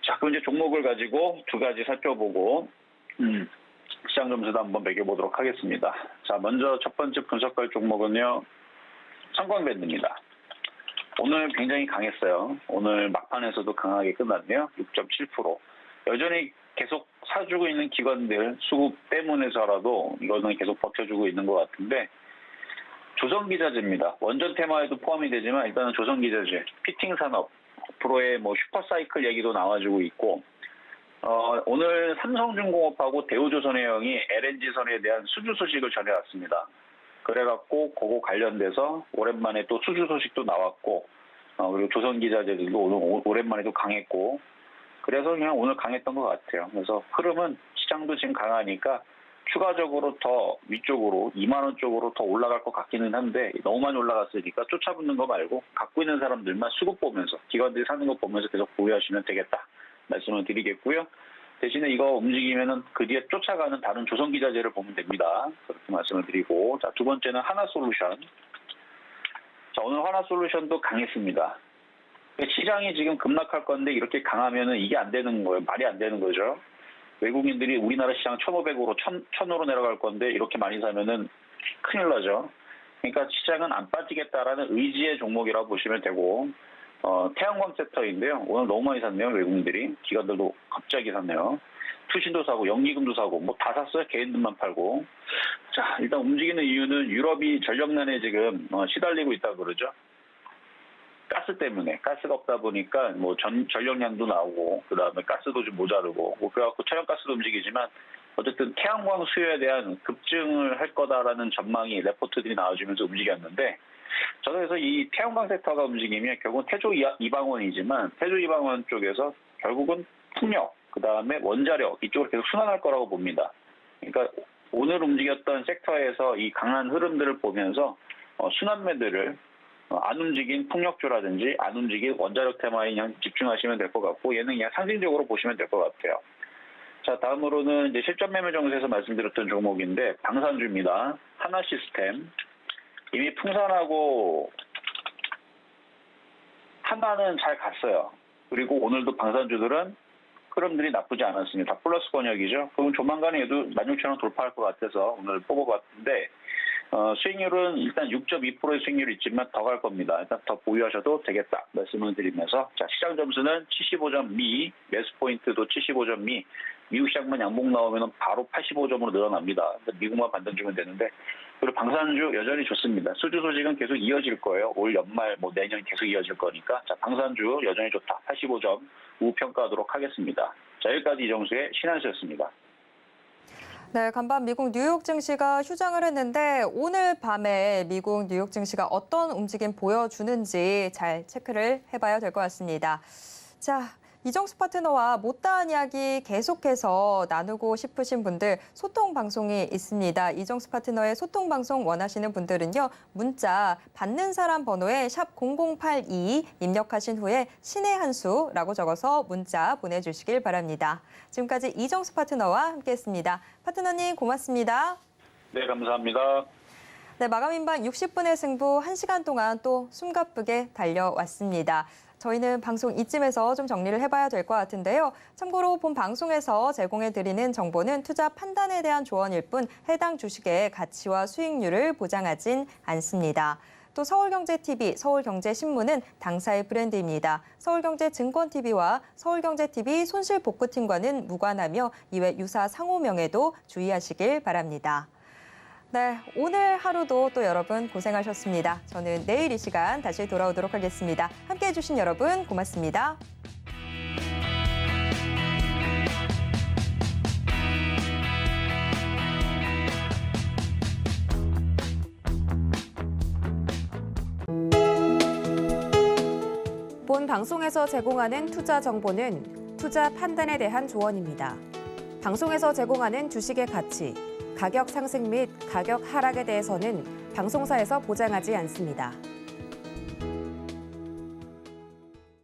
자, 그럼 이제 종목을 가지고 두 가지 살펴보고 시장 점수도 한번 매겨보도록 하겠습니다. 자, 먼저 첫 번째 분석할 종목은요, 성광밴드입니다. 오늘 굉장히 강했어요. 오늘 막판에서도 강하게 끝났네요. 6.7%. 여전히 계속 사주고 있는 기관들 수급 때문에서라도 이거는 계속 버텨주고 있는 것 같은데, 조선기자재입니다. 원전 테마에도 포함이 되지만 일단은 조선기자재, 피팅산업, 앞으로의 뭐 슈퍼사이클 얘기도 나와주고 있고, 오늘 삼성중공업하고 대우조선해양이 LNG선에 대한 수주 소식을 전해왔습니다. 그래갖고 그거 관련돼서 오랜만에 또 수주 소식도 나왔고, 그리고 조선기자재들도 오늘 오랜만에 도 강했고, 그래서 그냥 오늘 강했던 것 같아요. 그래서 흐름은 시장도 지금 강하니까 추가적으로 더 위쪽으로 2만 원 쪽으로 더 올라갈 것 같기는 한데, 너무 많이 올라갔으니까 쫓아붙는 거 말고 갖고 있는 사람들만 수급 보면서, 기관들이 사는 거 보면서 계속 보유하시면 되겠다 말씀을 드리겠고요. 대신에 이거 움직이면은 그 뒤에 쫓아가는 다른 조선기자재를 보면 됩니다. 그렇게 말씀을 드리고, 자, 두 번째는 하나솔루션. 자, 오늘 하나솔루션도 강했습니다. 시장이 지금 급락할 건데 이렇게 강하면은 이게 안 되는 거예요. 말이 안 되는 거죠. 외국인들이 우리나라 시장 1,500으로 1,000으로 내려갈 건데 이렇게 많이 사면은 큰일 나죠. 그러니까 시장은 안 빠지겠다라는 의지의 종목이라고 보시면 되고, 태양광 섹터인데요. 오늘 너무 많이 샀네요. 외국인들이. 기관들도 갑자기 샀네요. 투신도 사고 연기금도 사고 뭐 다 샀어요. 개인들만 팔고. 자, 일단 움직이는 이유는 유럽이 전력난에 지금 시달리고 있다고 그러죠. 가스 때문에, 가스가 없다 보니까 뭐 전력량도 나오고, 그 다음에 가스도 좀 모자르고, 뭐 그래갖고 천연가스도 움직이지만 어쨌든 태양광 수요에 대한 급증을 할 거다라는 전망이 레포트들이 나와주면서 움직였는데, 저는 그래서 이 태양광 섹터가 움직이면 결국은 태조 이방원이지만, 태조 이방원 쪽에서 결국은 풍력, 그 다음에 원자력 이쪽으로 계속 순환할 거라고 봅니다. 그러니까 오늘 움직였던 섹터에서 이 강한 흐름들을 보면서 순환매들을 안 움직인 풍력주라든지 안 움직인 원자력 테마에 그냥 집중하시면 될 것 같고, 얘는 그냥 상징적으로 보시면 될 것 같아요. 자, 다음으로는 이제 실전 매매 정세에서 말씀드렸던 종목인데, 방산주입니다. 하나시스템. 이미 풍산하고 하나는 잘 갔어요. 그리고 오늘도 방산주들은 흐름들이 나쁘지 않았습니다. 다 플러스 권역이죠. 그럼 조만간에 얘도 16,000원 돌파할 것 같아서 오늘 뽑아봤는데, 수익률은 일단 6.2%의 수익률이 있지만 더 갈 겁니다. 일단 더 보유하셔도 되겠다 말씀을 드리면서, 자, 시장 점수는 75점 미, 매수 포인트도 75점 미, 미국 시장만 양봉 나오면 바로 85점으로 늘어납니다. 미국만 반등 주면 되는데, 그리고 방산주 여전히 좋습니다. 수주 소식은 계속 이어질 거예요. 올 연말 뭐 내년 계속 이어질 거니까, 자, 방산주 여전히 좋다. 85점 우평가하도록 하겠습니다. 자, 여기까지 이정수의 신한수였습니다. 네, 간밤 미국 뉴욕 증시가 휴장을 했는데 오늘 밤에 미국 뉴욕 증시가 어떤 움직임 보여주는지 잘 체크를 해봐야 될 것 같습니다. 자, 이정수 파트너와 못다한 이야기 계속해서 나누고 싶으신 분들 소통 방송이 있습니다. 이정수 파트너의 소통 방송 원하시는 분들은요. 문자 받는 사람 번호에 샵 0082 입력하신 후에 신의 한 수라고 적어서 문자 보내주시길 바랍니다. 지금까지 이정수 파트너와 함께했습니다. 파트너님 고맙습니다. 네, 감사합니다. 네, 마감인방 60분의 승부 1시간 동안 또 숨가쁘게 달려왔습니다. 저희는 방송 이쯤에서 좀 정리를 해봐야 될 것 같은데요. 참고로 본 방송에서 제공해드리는 정보는 투자 판단에 대한 조언일 뿐 해당 주식의 가치와 수익률을 보장하진 않습니다. 또 서울경제TV, 서울경제신문은 당사의 브랜드입니다. 서울경제증권TV와 서울경제TV 손실복구팀과는 무관하며 이외 유사 상호명에도 주의하시길 바랍니다. 네, 오늘 하루도 또 여러분 고생하셨습니다. 저는 내일 이 시간 다시 돌아오도록 하겠습니다. 함께해 주신 여러분 고맙습니다. 본 방송에서 제공하는 투자 정보는 투자 판단에 대한 조언입니다. 방송에서 제공하는 주식의 가치, 가격 상승 및 가격 하락에 대해서는 방송사에서 보장하지 않습니다.